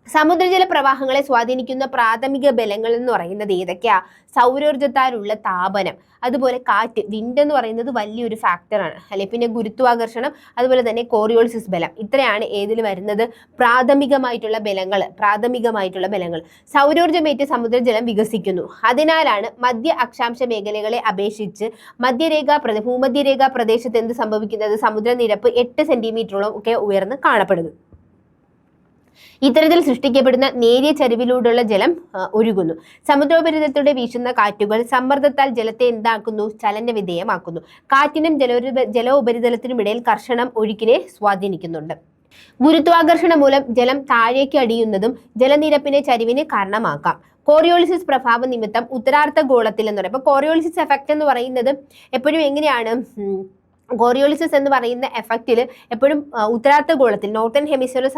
സമുദ്രജല പ്രവാഹങ്ങളെ സ്വാധീനിക്കുന്ന പ്രാഥമിക ബലങ്ങൾ എന്ന് പറയുന്നത് ഏതൊക്കെയാ? സൗരോർജ്ജത്താലുള്ള താപനം, അതുപോലെ കാറ്റ്, വിൻഡ് എന്ന് പറയുന്നത് വലിയൊരു ഫാക്ടറാണ് അല്ലെ. പിന്നെ ഗുരുത്വാകർഷണം, അതുപോലെ തന്നെ കോറിയോളിസിസ് ബലം. ഇത്രയാണ് ഏതിൽ വരുന്നത്, പ്രാഥമികമായിട്ടുള്ള ബലങ്ങൾ. സൗരോർജ്ജമേറ്റ് സമുദ്രജലം വികസിക്കുന്നു. അതിനാലാണ് മധ്യ അക്ഷാംശ മേഖലകളെ അപേക്ഷിച്ച് ഭൂമധ്യരേഖാ പ്രദേശത്ത് എന്ത് സംഭവിക്കുന്നത്, സമുദ്രനിരപ്പ് 8 സെന്റിമീറ്ററോളം ഒക്കെ ഉയർന്ന് കാണപ്പെടുന്നു. ഇത്തരത്തിൽ സൃഷ്ടിക്കപ്പെടുന്ന നേരിയ ചരിവിലൂടെയുള്ള ജലം ഒഴുകുന്നു. സമുദ്രോപരിതലത്തിലൂടെ വീശുന്ന കാറ്റുകൾ സമ്മർദ്ദത്താൽ ജലത്തെ എന്താക്കുന്നു, ചലന വിധേയമാക്കുന്നു. കാറ്റിനും ജലോപരിതലത്തിനും ഇടയിൽ കർഷണം ഒഴുക്കിനെ സ്വാധീനിക്കുന്നുണ്ട്. ഗുരുത്വാകർഷണം മൂലം ജലം താഴേക്ക് അടിയുന്നതും ജലനിരപ്പിനെ ചരിവിന് കാരണമാക്കാം. കോറിയോളിസിസ് പ്രഭാവ നിമിത്തം ഉത്തരാർദ്ധ ഗോളത്തിൽ എന്ന് പറയും. അപ്പൊ കോറിയോളിസിസ് എഫക്റ്റ് എന്ന് പറയുന്നത് എപ്പോഴും എങ്ങനെയാണ്, കോറിയോളിസിസ് എന്ന് പറയുന്ന എഫക്റ്റിൽ എപ്പോഴും ഉത്തരാർദ്ധ ഗോളത്തിൽ നോർത്തേൺ ഹെമിസ്ഫിയറിൽ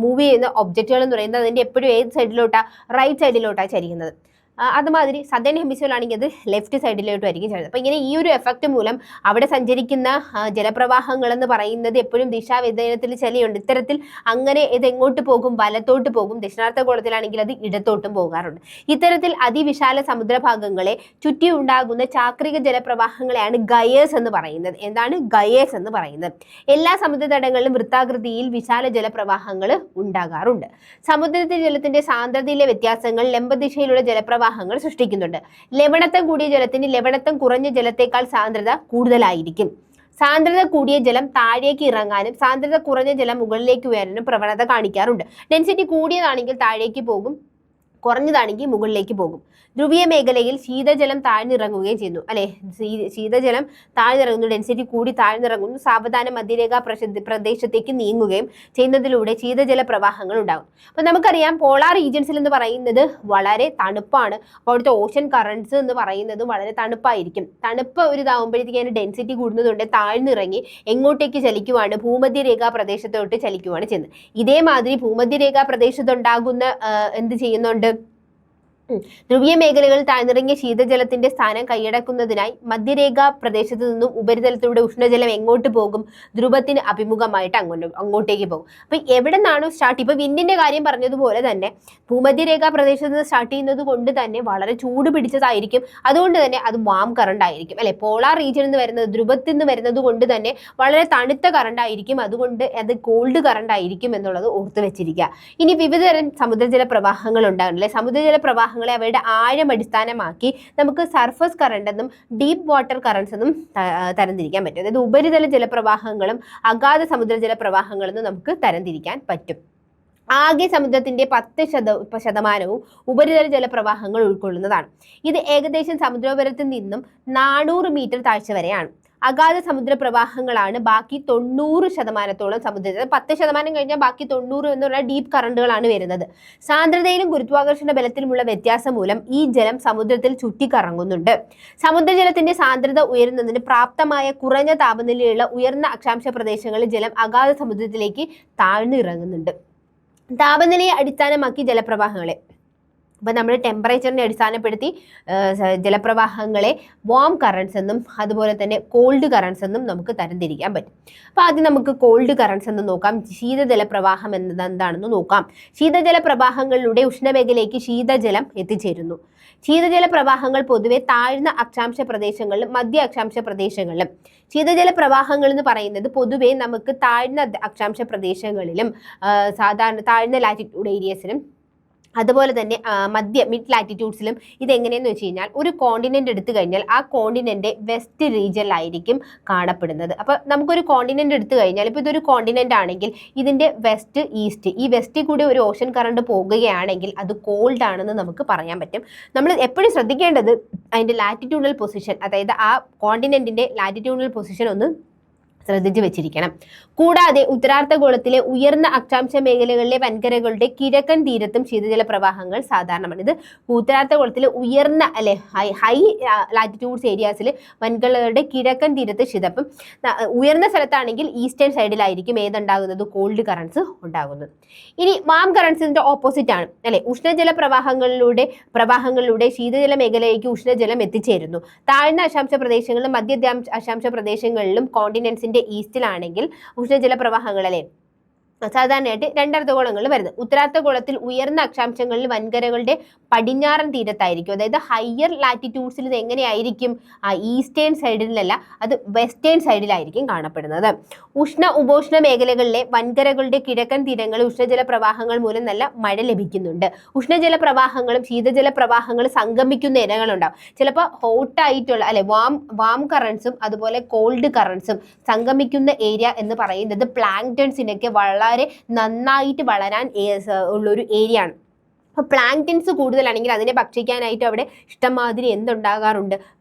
മൂവ് ചെയ്യുന്ന ഒബ്ജക്റ്റുകൾ എന്ന് പറയുന്നത് അതിൻ്റെ എപ്പോഴും ഏത് സൈഡിലോട്ടാണ്, റൈറ്റ് സൈഡിലോട്ടാണ് ചരിക്കുന്നത്. അതുമാതിരി സദേൺ ഹെമിസ്ഫിയറിലാണെങ്കിൽ അത് ലെഫ്റ്റ് സൈഡിലോട്ടായിരിക്കും ചരിക്കുന്നത്. അപ്പോൾ ഇങ്ങനെ ഈ ഒരു എഫക്റ്റ് മൂലം അവിടെ സഞ്ചരിക്കുന്ന ജലപ്രവാഹങ്ങൾ എന്ന് പറയുന്നത് എപ്പോഴും ദിശാവ്യതിയാനത്തിൽ ചലിയുണ്ട്. ഇത്തരത്തിൽ അങ്ങനെ ഇത് എങ്ങോട്ട് പോകും, വലത്തോട്ട് പോകും. ദക്ഷിണാർദ്ധ ഗോളത്തിലാണെങ്കിൽ അത് ഇടത്തോട്ടും പോകാറുണ്ട്. ഇത്തരത്തിൽ അതിവിശാല സമുദ്രഭാഗങ്ങളെ ചുറ്റി ഉണ്ടാകുന്ന ചാക്രിക ജലപ്രവാഹങ്ങളെയാണ് ഗയേഴ്സ് എന്ന് പറയുന്നത്. എന്താണ് ഗയേഴ്സ് എന്ന് പറയുന്നത്? എല്ലാ സമുദ്രതടങ്ങളിലും വൃത്താകൃതിയിൽ വിശാല ജലപ്രവാഹങ്ങൾ ഉണ്ടാകാറുണ്ട്. സമുദ്രത്തിലെ ജലത്തിന്റെ സാന്ദ്രതയിലെ വ്യത്യാസങ്ങൾ ലംബദിശയിലുള്ള ജലപ്രവാഹങ്ങൾ സൃഷ്ടിക്കുന്നുണ്ട്. ലവണത്വം കൂടിയ ജലത്തിന് ലവണത്വം കുറഞ്ഞ ജലത്തേക്കാൾ സാന്ദ്രത കൂടുതലായിരിക്കും. സാന്ദ്രത കൂടിയ ജലം താഴേക്ക് ഇറങ്ങാനും സാന്ദ്രത കുറഞ്ഞ ജലം മുകളിലേക്ക് ഉയരാനും പ്രവണത കാണിക്കാറുണ്ട്. ഡെൻസിറ്റി കൂടിയതാണെങ്കിൽ താഴേക്ക് പോകും, കുറഞ്ഞതാണെങ്കിൽ മുകളിലേക്ക് പോകും. ധ്രുവീയ മേഖലയിൽ ശീതജലം താഴ്ന്നിറങ്ങുകയും ചെയ്യുന്നു അല്ലെ. ശീതജലം താഴ്ന്നിറങ്ങുന്നു, ഡെൻസിറ്റി കൂടി താഴ്ന്നിറങ്ങുന്നു. സാവധാനം മധ്യരേഖാ പ്രദേശത്തേക്ക് നീങ്ങുകയും ചെയ്യുന്നതിലൂടെ ശീതജല പ്രവാഹങ്ങൾ ഉണ്ടാകും. അപ്പൊ നമുക്കറിയാം പോളാർ റീജിയൻസിൽ എന്ന് പറയുന്നത് വളരെ തണുപ്പാണ്. അപ്പോൾ അവിടുത്തെ ഓഷ്യൻ കറൻസ് എന്ന് പറയുന്നത് വളരെ തണുപ്പായിരിക്കും. തണുപ്പ് ഒരു ഇതാവുമ്പോഴത്തേക്ക് അതിന് ഡെൻസിറ്റി കൂടുന്നതുകൊണ്ട് താഴ്ന്നിറങ്ങി എങ്ങോട്ടേക്ക് ചലിക്കുവാണ്, ഭൂമധ്യരേഖാ പ്രദേശത്തോട്ട് ചലിക്കുവാണ് ചെയ്യുന്നത്. ഇതേമാതിരി ഭൂമധ്യരേഖാ പ്രദേശത്തുണ്ടാകുന്ന എന്ത് ചെയ്യുന്നുണ്ട്, ധ്രുവീയ മേഖലകളിൽ താഴ്ന്നിറങ്ങിയ ശീതജലത്തിന്റെ സ്ഥാനം കൈയടക്കുന്നതിനായി മധ്യരേഖാ പ്രദേശത്ത് നിന്നും ഉപരിതലത്തിലൂടെ ഉഷ്ണജലം എങ്ങോട്ട് പോകും? ധ്രുവത്തിന് അഭിമുഖമായിട്ട് അങ്ങോട്ടേക്ക് പോകും. അപ്പൊ എവിടെ നിന്നാണോ സ്റ്റാർട്ട്, ഇപ്പൊ വിൻഡിന്റെ കാര്യം പറഞ്ഞതുപോലെ തന്നെ ഭൂമധ്യരേഖാ പ്രദേശത്ത് നിന്ന് സ്റ്റാർട്ട് ചെയ്യുന്നത് കൊണ്ട് തന്നെ വളരെ ചൂട് പിടിച്ചതായിരിക്കും. അതുകൊണ്ട് തന്നെ അത് വാം കറണ്ട് ആയിരിക്കും അല്ലെ. പോളാർ റീജിയനിൽ നിന്ന് വരുന്നത്, ധ്രുവത്തിൽ നിന്ന് വരുന്നത് കൊണ്ട് തന്നെ വളരെ തണുത്ത കറണ്ട് ആയിരിക്കും. അതുകൊണ്ട് അത് കോൾഡ് കറണ്ട് ആയിരിക്കും എന്നുള്ളത് ഓർത്ത് വെച്ചിരിക്കുക. ഇനി വിവിധ തരം സമുദ്രജല പ്രവാഹങ്ങൾ ഉണ്ടാകുന്നില്ലേ. സമുദ്രജല പ്രവാഹങ്ങളെ അവയുടെ ആഴം അടിസ്ഥാനമാക്കി നമുക്ക് സർഫസ് കറണ്ട് എന്നും ഡീപ്പ് വാട്ടർ കറണ്ട്സ് എന്നും തരംതിരിക്കാൻ പറ്റും. അതായത് ഉപരിതല ജലപ്രവാഹങ്ങളും അഗാധ സമുദ്ര ജലപ്രവാഹങ്ങളെന്നും നമുക്ക് തരംതിരിക്കാൻ പറ്റും. ആകെ സമുദ്രത്തിന്റെ 10% ഉപരിതല ജലപ്രവാഹങ്ങൾ ഉൾക്കൊള്ളുന്നതാണ്. ഇത് ഏകദേശം സമുദ്രോപരിതലത്തിൽ നിന്നും 400 മീറ്റർ താഴ്ച വരെയാണ്. അഗാധ സമുദ്ര പ്രവാഹങ്ങളാണ് ബാക്കി 90% സമുദ്രജലം. 10% കഴിഞ്ഞാൽ ബാക്കി 90 എന്ന് പറഞ്ഞാൽ ഡീപ്പ് കറണ്ടുകളാണ് വരുന്നത്. സാന്ദ്രതയിലും ഗുരുത്വാകർഷണ ബലത്തിലുമുള്ള വ്യത്യാസം മൂലം ഈ ജലം സമുദ്രത്തിൽ ചുറ്റിക്കറങ്ങുന്നുണ്ട്. സമുദ്രജലത്തിന്റെ സാന്ദ്രത ഉയരുന്നതിന് പ്രാപ്തമായ കുറഞ്ഞ താപനിലയുള്ള ഉയർന്ന അക്ഷാംശ പ്രദേശങ്ങളിൽ ജലം അഗാധ സമുദ്രത്തിലേക്ക് താഴ്ന്നിറങ്ങുന്നുണ്ട്. താപനിലയെ അടിസ്ഥാനമാക്കി ജലപ്രവാഹങ്ങളെ, അപ്പം നമ്മൾ ടെമ്പറേച്ചറിനെ അടിസ്ഥാനപ്പെടുത്തി ജലപ്രവാഹങ്ങളെ വാം കറണ്ട്സ് എന്നും അതുപോലെ തന്നെ കോൾഡ് കറണ്ട്സ് എന്നും നമുക്ക് തരംതിരിക്കാൻ പറ്റും. അപ്പോൾ ആദ്യം നമുക്ക് കോൾഡ് കറണ്ട്സ് എന്ന് നോക്കാം. ശീതജല പ്രവാഹം എന്നത് എന്താണെന്ന് നോക്കാം. ശീതജല പ്രവാഹങ്ങളിലൂടെ ഉഷ്ണമേഖലയിലേക്ക് ശീതജലം എത്തിച്ചേരുന്നു. ശീതജല പ്രവാഹങ്ങൾ പൊതുവെ താഴ്ന്ന അക്ഷാംശ പ്രദേശങ്ങളിലും മധ്യ അക്ഷാംശ പ്രദേശങ്ങളിലും, ശീതജല പ്രവാഹങ്ങൾ എന്ന് പറയുന്നത് പൊതുവെ നമുക്ക് താഴ്ന്ന അക്ഷാംശ പ്രദേശങ്ങളിലും സാധാരണ താഴ്ന്ന ലാറ്റിറ്റ്യൂഡ് ഏരിയസിലും അതുപോലെ തന്നെ മിഡ് ലാറ്റിറ്റ്യൂഡ്സിലും ഇതെങ്ങനെയെന്ന് വെച്ച് കഴിഞ്ഞാൽ ഒരു കോണ്ടിനെന്റ് എടുത്തു കഴിഞ്ഞാൽ ആ കോണ്ടിനെന്റ് വെസ്റ്റ് റീജിയനിലായിരിക്കും കാണപ്പെടുന്നത്. അപ്പോൾ നമുക്കൊരു കോണ്ടിനെന്റ് എടുത്തു കഴിഞ്ഞാൽ ഇപ്പോൾ ഇതൊരു കോണ്ടിനെന്റ് ആണെങ്കിൽ ഇതിന്റെ വെസ്റ്റ് ഈസ്റ്റ്, ഈ വെസ്റ്റിൽ കൂടി ഒരു ഓഷൻ കറണ്ട് പോകുകയാണെങ്കിൽ അത് കോൾഡ് ആണെന്ന് നമുക്ക് പറയാൻ പറ്റും. നമ്മൾ എപ്പോഴും ശ്രദ്ധിക്കേണ്ടത് അതിന്റെ ലാറ്റിറ്റ്യൂഡൽ പൊസിഷൻ, അതായത് ആ കോണ്ടിനെന്റിന്റെ ലാറ്റിറ്റ്യൂഡൽ പൊസിഷൻ ഒന്ന് ശ്രദ്ധിച്ചു വെച്ചിരിക്കണം. കൂടാതെ ഉത്തരാർദ്ധഗോളത്തിലെ ഉയർന്ന അക്ഷാംശ മേഖലകളിലെ വൻകരകളുടെ കിഴക്കൻ തീരത്തും ശീതജല പ്രവാഹങ്ങൾ സാധാരണമാണ്. ഇത് ഉത്തരാർദ്ധഗോളത്തിലെ ഉയർന്ന ഹൈ ലാറ്റിറ്റ്യൂഡ്സ് ഏരിയാസിൽ വൻകരകളുടെ കിഴക്കൻ തീരത്ത് ശീതപ്പം ഉയർന്ന സ്ഥലത്താണെങ്കിൽ ഈസ്റ്റേൺ സൈഡിലായിരിക്കും ഏതുണ്ടാകുന്നത്, കോൾഡ് കറണ്ട്സ് ഉണ്ടാകുന്നത്. ഇനി വാം കറണ്ട്സിന്റെ ഓപ്പോസിറ്റ് ആണ് അല്ലെ. ഉഷ്ണജല പ്രവാഹങ്ങളിലൂടെ ശീതജല മേഖലയിലേക്ക് ഉഷ്ണജലം എത്തിച്ചേരുന്നു. താഴ്ന്ന അക്ഷാംശ പ്രദേശങ്ങളിലും മധ്യ അക്ഷാംശ പ്രദേശങ്ങളിലും കോണ്ടിനെന്റ്സിന്റെ ഈസ്റ്റിലാണെങ്കിൽ ഉഷ്ണജല പ്രവാഹങ്ങൾ അല്ലെ സാധാരണയായിട്ട് രണ്ടർദ്ധഗോളങ്ങളിൽ വരുന്നത്. ഉത്തരാർദ്ധഗോളത്തിൽ ഉയർന്ന അക്ഷാംശങ്ങളിൽ വൻകരകളുടെ പടിഞ്ഞാറൻ തീരത്തായിരിക്കും. അതായത് ഹയർ ലാറ്റിറ്റ്യൂഡ്സിൽ ഇത് എങ്ങനെയായിരിക്കും, ഈസ്റ്റേൺ സൈഡിലല്ല, അത് വെസ്റ്റേൺ സൈഡിലായിരിക്കും കാണപ്പെടുന്നത്. ഉപോഷ്ണ മേഖലകളിലെ വൻകരകളുടെ കിഴക്കൻ തീരങ്ങളിൽ ഉഷ്ണജല പ്രവാഹങ്ങൾ മൂലം നല്ല മഴ ലഭിക്കുന്നുണ്ട്. ഉഷ്ണജല പ്രവാഹങ്ങളും ശീതജല പ്രവാഹങ്ങളും സംഗമിക്കുന്ന ഇടങ്ങളുണ്ടാവും. ചിലപ്പോൾ ഹോട്ടായിട്ടുള്ള വാം കറണ്ട്സും അതുപോലെ കോൾഡ് കറണ്ട്സും സംഗമിക്കുന്ന ഏരിയ എന്ന് പറയുന്നത് പ്ലാങ്ക്ടൺസിനൊക്കെ വളരെ നന്നായിട്ട് വളരാൻ ഉള്ളൊരു ഏരിയ ആണ്. അപ്പോൾ പ്ലാങ്ക്ടൺസ് കൂടുതലാണെങ്കിൽ അതിനെ ഭക്ഷിക്കാനായിട്ട് അവിടെ ഇഷ്ടംമാതിരി എന്തുണ്ടാകാറുണ്ട്,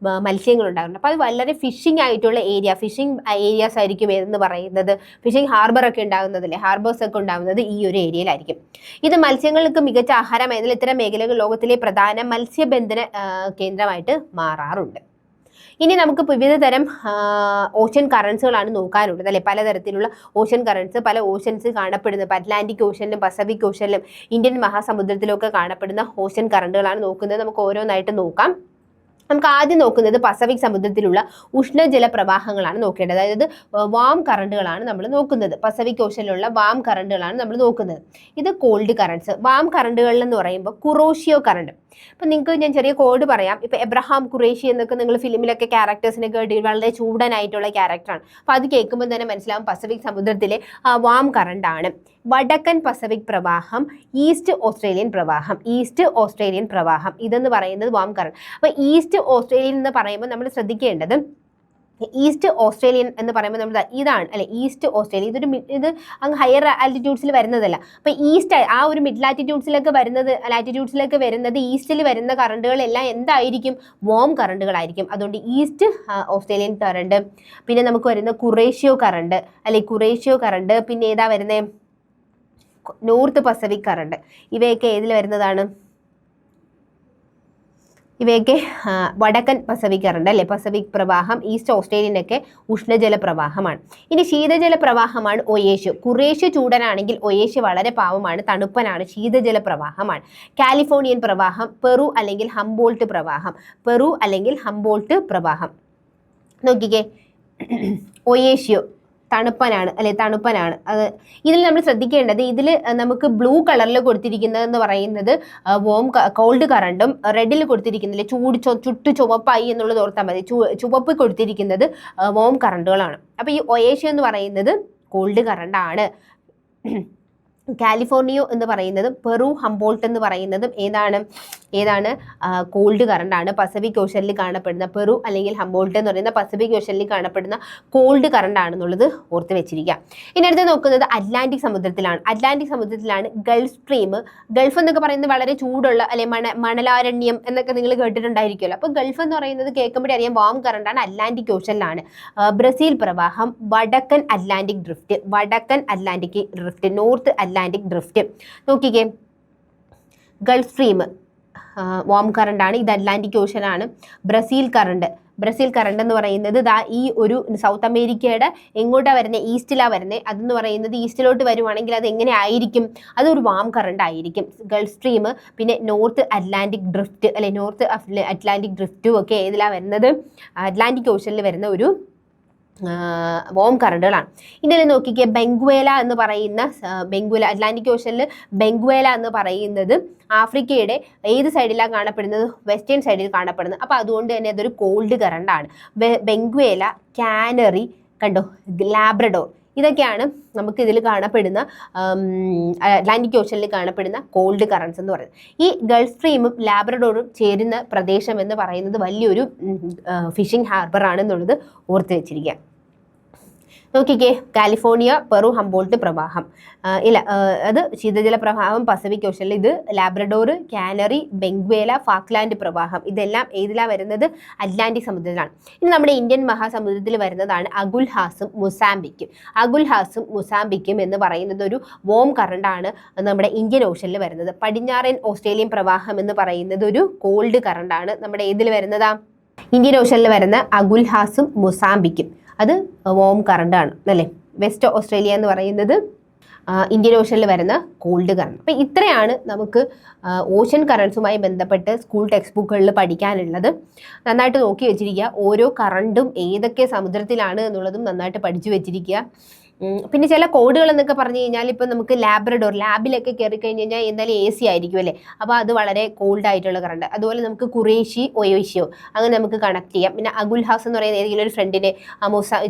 മത്സ്യങ്ങൾ ഉണ്ടാകാറുണ്ട്. അപ്പോൾ അത് വളരെ ഫിഷിംഗ് ആയിട്ടുള്ള ഏരിയ, ഫിഷിംഗ് ഏരിയാസ് ആയിരിക്കും എന്ന് പറയുന്നത്. ഫിഷിംഗ് ഹാർബറൊക്കെ ഉണ്ടാകുന്നതല്ലേ, ഹാർബേഴ്സ് ഒക്കെ ഉണ്ടാകുന്നത് ഈ ഒരു ഏരിയയിലായിരിക്കും. ഇത് മത്സ്യങ്ങൾക്ക് മികച്ച ആഹാരമായതിനാൽ ഇത്തരം മേഖലകൾ ലോകത്തിലെ പ്രധാന മത്സ്യബന്ധന കേന്ദ്രമായിട്ട് മാറാറുണ്ട്. ഇനി നമുക്ക് വിവിധ തരം ഓഷൻ കറൻസുകളാണ് നോക്കാനുള്ളത് അല്ലെ. പലതരത്തിലുള്ള ഓഷൻ കറൻസ്, പല ഓഷൻസ് കാണപ്പെടുന്നത് അറ്റ്ലാന്റിക് ഓഷനിലും പസഫിക് ഓഷനിലും ഇന്ത്യൻ മഹാസമുദ്രത്തിലും ഒക്കെ കാണപ്പെടുന്ന ഓഷൻ കറണ്ടുകളാണ് നോക്കുന്നത്. നമുക്ക് ഓരോന്നായിട്ട് നോക്കാം. നമുക്ക് ആദ്യം നോക്കുന്നത് പസഫിക് സമുദ്രത്തിലുള്ള ഉഷ്ണജല പ്രവാഹങ്ങളാണ് നോക്കേണ്ടത്. അതായത് വാം കറണ്ടുകളാണ് നമ്മൾ നോക്കുന്നത്. പസഫിക് ഓഷനിലുള്ള വാം കറണ്ടുകളാണ് നമ്മൾ നോക്കുന്നത്. ഇത് കോൾഡ് കറണ്ട്സ്. വാം കറണ്ടുകളിൽ എന്ന് പറയുമ്പോൾ കുറോഷിയോ കറണ്ട്. ഇപ്പം നിങ്ങൾക്ക് ഞാൻ ചെറിയ കോഡ് പറയാം. ഇപ്പം എബ്രഹാം ഖുറേഷി എന്നൊക്കെ നിങ്ങൾ ഫിലിമിലൊക്കെ ക്യാരക്ടേഴ്സിനെ കേട്ടി വളരെ ചൂടനായിട്ടുള്ള ക്യാരക്ടറാണ്. അപ്പോൾ അത് കേൾക്കുമ്പോൾ തന്നെ മനസ്സിലാവും പസഫിക് സമുദ്രത്തിലെ വാം കറണ്ടാണ്. വടക്കൻ പസഫിക് പ്രവാഹം, ഈസ്റ്റ് ഓസ്ട്രേലിയൻ പ്രവാഹം ഇതെന്ന് പറയുന്നത് വാം കറണ്ട്. അപ്പോൾ ഈസ്റ്റ് ഓസ്ട്രേലിയൻ എന്ന് പറയുമ്പോൾ നമ്മൾ ശ്രദ്ധിക്കേണ്ടത് ഈസ്റ്റ് ഓസ്ട്രേലിയൻ എന്ന് പറയുമ്പോൾ നമ്മൾ ഇതാണ് അല്ലെ, ഈസ്റ്റ് ഓസ്ട്രേലിയ. ഇത് അങ്ങ് ഹയർ ആൽറ്റിറ്റ്യൂഡ്സിൽ വരുന്നതല്ല. അപ്പോൾ ഈസ്റ്റ് ആ ഒരു മിഡ് ലാറ്റിറ്റ്യൂഡ്സിലേക്ക് വരുന്നത് ഈസ്റ്റിൽ വരുന്ന കറണ്ടുകളെല്ലാം എന്തായിരിക്കും, വാം കറണ്ടുകളായിരിക്കും. അതുകൊണ്ട് ഈസ്റ്റ് ഓസ്ട്രേലിയൻ കറണ്ട്. പിന്നെ നമുക്ക് വരുന്ന കുറേഷ്യോ കറണ്ട്, പിന്നെ ഏതാ വരുന്നത്, നോർത്ത് പസഫിക് കറണ്ട്. ഇവയൊക്കെ ഏതിൽ വരുന്നതാണ്, ഇവയൊക്കെ വടക്കൻ പസഫിക് കറണ്ട് അല്ലെ, പസഫിക് പ്രവാഹം. ഈസ്റ്റ് ഓസ്ട്രേലിയനൊക്കെ ഉഷ്ണജല പ്രവാഹമാണ്. ഇനി ശീതജല പ്രവാഹമാണ് ഒയേഷ്യ. കുറേശ്ശെ ചൂടനാണെങ്കിൽ ഒയേഷ്യ വളരെ പാവമാണ്, തണുപ്പനാണ്, ശീതജല പ്രവാഹമാണ്. കാലിഫോർണിയൻ പ്രവാഹം, പെറു അല്ലെങ്കിൽ ഹംബോൾട്ട് പ്രവാഹം. പെറു അല്ലെങ്കിൽ ഹംബോൾട്ട് പ്രവാഹം. നോക്കിക്കേ, ഒയേഷ്യോ തണുപ്പനാണ് അല്ലെ, തണുപ്പനാണ്. അത് ഇതിൽ നമ്മൾ ശ്രദ്ധിക്കേണ്ടത്, ഇതിൽ നമുക്ക് ബ്ലൂ കളറിൽ കൊടുത്തിരിക്കുന്നതെന്ന് പറയുന്നത് കോൾഡ് കറണ്ടും, റെഡിൽ കൊടുത്തിരിക്കുന്നതിൽ ചുട്ടു ചുവപ്പായി എന്നുള്ളത് ഓർത്താൽ മതി. ചുവപ്പ് കൊടുത്തിരിക്കുന്നത് വോം കറണ്ടുകളാണ്. അപ്പോൾ ഈ ഒയേഷ്യ എന്ന് പറയുന്നത് കോൾഡ് കറണ്ടാണ്. കാലിഫോർണിയ എന്ന് പറയുന്നതും പെറു ഹംബോൾട്ട് എന്ന് പറയുന്നതും ഏതാണ് കോൾഡ് കറണ്ടാണ്. പസഫിക് ഓഷനിൽ കാണപ്പെടുന്ന പെറു അല്ലെങ്കിൽ ഹംബോൾട്ട് എന്ന് പറയുന്ന പസഫിക് ഓഷനിൽ കാണപ്പെടുന്ന കോൾഡ് കറണ്ടാണെന്നുള്ളത് ഓർത്ത് വെച്ചിരിക്കുക. ഇനി അടുത്ത് നോക്കുന്നത് അറ്റ്ലാന്റിക് സമുദ്രത്തിലാണ്. അറ്റ്ലാന്റിക് സമുദ്രത്തിലാണ് ഗൾഫ് സ്ട്രീം. ഗൾഫ് എന്നൊക്കെ പറയുന്നത് വളരെ ചൂടുള്ള അല്ലെ മണലാരണ്യം എന്നൊക്കെ നിങ്ങൾ കേട്ടിട്ടുണ്ടായിരിക്കുമല്ലോ. അപ്പോൾ ഗൾഫ് എന്ന് പറയുന്നത് കേൾക്കുമ്പോഴേ അറിയാം വാം കറണ്ടാണ്, അറ്റ്ലാന്റിക് ഓഷനിലാണ്. ബ്രസീൽ പ്രവാഹം, വടക്കൻ Atlantic drift, north Atlantic drift. നോക്കിക്കേ, ഗൾഫ് സ്ട്രീം വാം കറണ്ടാണ്, ഇത് അറ്റ്ലാന്റിക് ഓഷനാണ്. ബ്രസീൽ കറണ്ട് എന്ന് പറയുന്നത് ഈ ഒരു സൗത്ത് അമേരിക്കയുടെ എങ്ങോട്ടാണ് വരുന്നത്, ഈസ്റ്റിലാണ് വരുന്നത്. അതെന്ന് പറയുന്നത് ഈസ്റ്റിലോട്ട് വരുവാണെങ്കിൽ അത് എങ്ങനെ ആയിരിക്കും, അതൊരു വാം കറണ്ട് ആയിരിക്കും. ഗൾഫ് സ്ട്രീം, പിന്നെ നോർത്ത് അറ്റ്ലാന്റിക് ഡ്രിഫ്റ്റ് അല്ലെ, നോർത്ത് അറ്റ്ലാന്റിക് ഡ്രിഫ്റ്റും ഒക്കെ ഏതിലാണ് വരുന്നത്, അറ്റ്ലാന്റിക് ഓഷനിൽ വരുന്ന ഒരു വോം കറണ്ടുകളാണ്. ഇതിൽ നോക്കിക്കുക, ബെങ്കുവേല എന്ന് പറയുന്ന അറ്റ്ലാന്റിക് ഓഷനിൽ ബെങ്കുവേല എന്ന് പറയുന്നത് ആഫ്രിക്കയുടെ ഏത് സൈഡിലാണ് കാണപ്പെടുന്നത്, വെസ്റ്റേൺ സൈഡിൽ കാണപ്പെടുന്നത്. അപ്പോൾ അതുകൊണ്ട് തന്നെ അതൊരു കോൾഡ് കറണ്ടാണ്. ബെങ്കുവേല, കാനറി, കണ്ടോ, ലാബ്രഡോർ, ഇതൊക്കെയാണ് നമുക്ക് ഇതിൽ കാണപ്പെടുന്ന അറ്റ്ലാന്റിക് ഓഷനിൽ കാണപ്പെടുന്ന കോൾഡ് കറണ്ട്സ് എന്ന് പറയുന്നത്. ഈ ഗൾഫ് സ്ട്രീമും ലാബ്രഡോറും ചേരുന്ന പ്രദേശം എന്ന് പറയുന്നത് വലിയൊരു ഫിഷിംഗ് ഹാർബർ ആണെന്നുള്ളത് ഓർത്ത് വെച്ചിരിക്കുക. നോക്കിക്കേ, കാലിഫോർണിയ, പെറു ഹംബോൾട്ട് പ്രവാഹം അത് ശീതജല പ്രവാഹം പസഫിക് ഓഷനിൽ. ഇത് ലാബ്രഡോർ, കാനറി, ബെങ്കുവേല, ഫാക്ലാൻഡ് പ്രവാഹം. ഇതെല്ലാം ഏതിലാണ് വരുന്നത്, അറ്റ്ലാന്റിക് സമുദ്രത്തിലാണ്. ഇനി നമ്മുടെ ഇന്ത്യൻ മഹാസമുദ്രത്തിൽ വരുന്നതാണ് അഗുൽഹാസും മുസാംബിക്കും എന്ന് പറയുന്നത് ഒരു വോം കറണ്ടാണ് നമ്മുടെ ഇന്ത്യൻ ഓഷനിൽ വരുന്നത്. പടിഞ്ഞാറൻ ഓസ്ട്രേലിയൻ പ്രവാഹം എന്ന് പറയുന്നത് ഒരു കോൾഡ് കറണ്ടാണ്. നമ്മുടെ ഏതിൽ വരുന്നതാ, ഇന്ത്യൻ ഓഷനിൽ വരുന്ന അഗുൽഹാസും മുസാംബിക്കും, അത് വോം കറണ്ടാണ് അല്ലേ. വെസ്റ്റ് ഓസ്ട്രേലിയ എന്ന് പറയുന്നത് ഇന്ത്യൻ ഓഷനിൽ വരുന്ന കോൾഡ് കറണ്ട്. അപ്പം ഇത്രയാണ് നമുക്ക് ഓഷൻ കറണ്ട്സുമായി ബന്ധപ്പെട്ട് സ്കൂൾ ടെക്സ്റ്റ് ബുക്കുകളിൽ പഠിക്കാനുള്ളത്. നന്നായിട്ട് നോക്കി വെച്ചിരിക്കുക. ഓരോ കറണ്ടും ഏതൊക്കെ സമുദ്രത്തിലാണ് എന്നുള്ളതും നന്നായിട്ട് പഠിച്ചു വെച്ചിരിക്കുക. പിന്നെ ചില കോഡുകൾ എന്നൊക്കെ പറഞ്ഞു കഴിഞ്ഞാൽ ഇപ്പം നമുക്ക് ലാബിലൊക്കെ കയറി കഴിഞ്ഞ് കഴിഞ്ഞാൽ എന്തായാലും AC ആയിരിക്കും അല്ലേ, അപ്പോൾ അത് വളരെ കോൾഡ് ആയിട്ടുള്ള കറണ്ട്. അതുപോലെ നമുക്ക് കുറേശ്ശി, ഒയേഷ്യോ അങ്ങനെ നമുക്ക് കണക്ട് ചെയ്യാം. പിന്നെ അഗുൽഹാസ് എന്ന് പറയുന്ന ഏതെങ്കിലും ഒരു ഫ്രണ്ടിനെ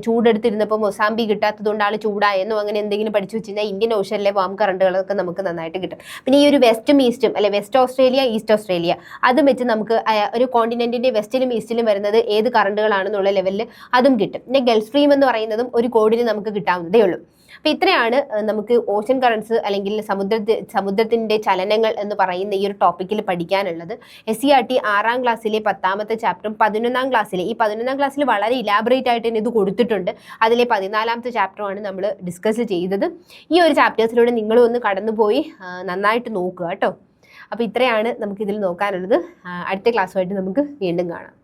ചൂടെടുത്തിരുന്നപ്പോൾ മൊസാംബി കിട്ടാത്തതുകൊണ്ട് ആൾ ചൂടായെന്നോ അങ്ങനെ എന്തെങ്കിലും പഠിച്ചു വെച്ച് കഴിഞ്ഞാൽ ഇന്ത്യൻ ഓഷനിലെ വാം കറണ്ടുകളൊക്കെ നമുക്ക് നന്നായിട്ട് കിട്ടും. പിന്നെ ഈ ഒരു വെസ്റ്റും ഈസ്റ്റും അല്ലെ, വെസ്റ്റ് ഓസ്ട്രേലിയ, ഈസ്റ്റ് ഓസ്ട്രേലിയ, അതും വെച്ച് നമുക്ക് ഒരു കോണ്ടിനെന്റിന്റെ വെസ്റ്റിലും ഈസ്റ്റിലും വരുന്നത് ഏത് കറണ്ടുകളാണെന്നുള്ള ലെവലിൽ അതും കിട്ടും. പിന്നെ ഗൾഫ് സ്ട്രീം എന്ന് പറയുന്നതും ഒരു കോഡിന് നമുക്ക് കിട്ടാവുന്നതേ ഉള്ളൂ. അപ്പോൾ ഇത്രയാണ് നമുക്ക് ഓഷൻ കറണ്ട്സ് അല്ലെങ്കിൽ സമുദ്രത്തിന്റെ ചലനങ്ങൾ എന്ന് പറയുന്ന ഈ ഒരു ടോപ്പിക്കിൽ പഠിക്കാനുള്ളത്. SCERT 6ാം ക്ലാസ്സിലെ 10ാമത്തെ ചാപ്റ്ററും 11ാം ക്ലാസ്സിലെ ഈ 11ാം ക്ലാസ്സിൽ വളരെ ഇലാബറേറ്റ് ആയിട്ട് തന്നെ ഇത് കൊടുത്തിട്ടുണ്ട്. അതിലെ 14ാമത്തെ ചാപ്റ്ററുമാണ് നമ്മൾ ഡിസ്കസ് ചെയ്തത്. ഈ ഒരു ചാപ്റ്റേഴ്സിലൂടെ നിങ്ങളും ഒന്ന് കടന്നുപോയി നന്നായിട്ട് നോക്കുക കേട്ടോ. അപ്പോൾ ഇത്രയാണ് നമുക്കിതിൽ നോക്കാനുള്ളത്. അടുത്ത ക്ലാസ്സുമായിട്ട് നമുക്ക് വീണ്ടും കാണാം.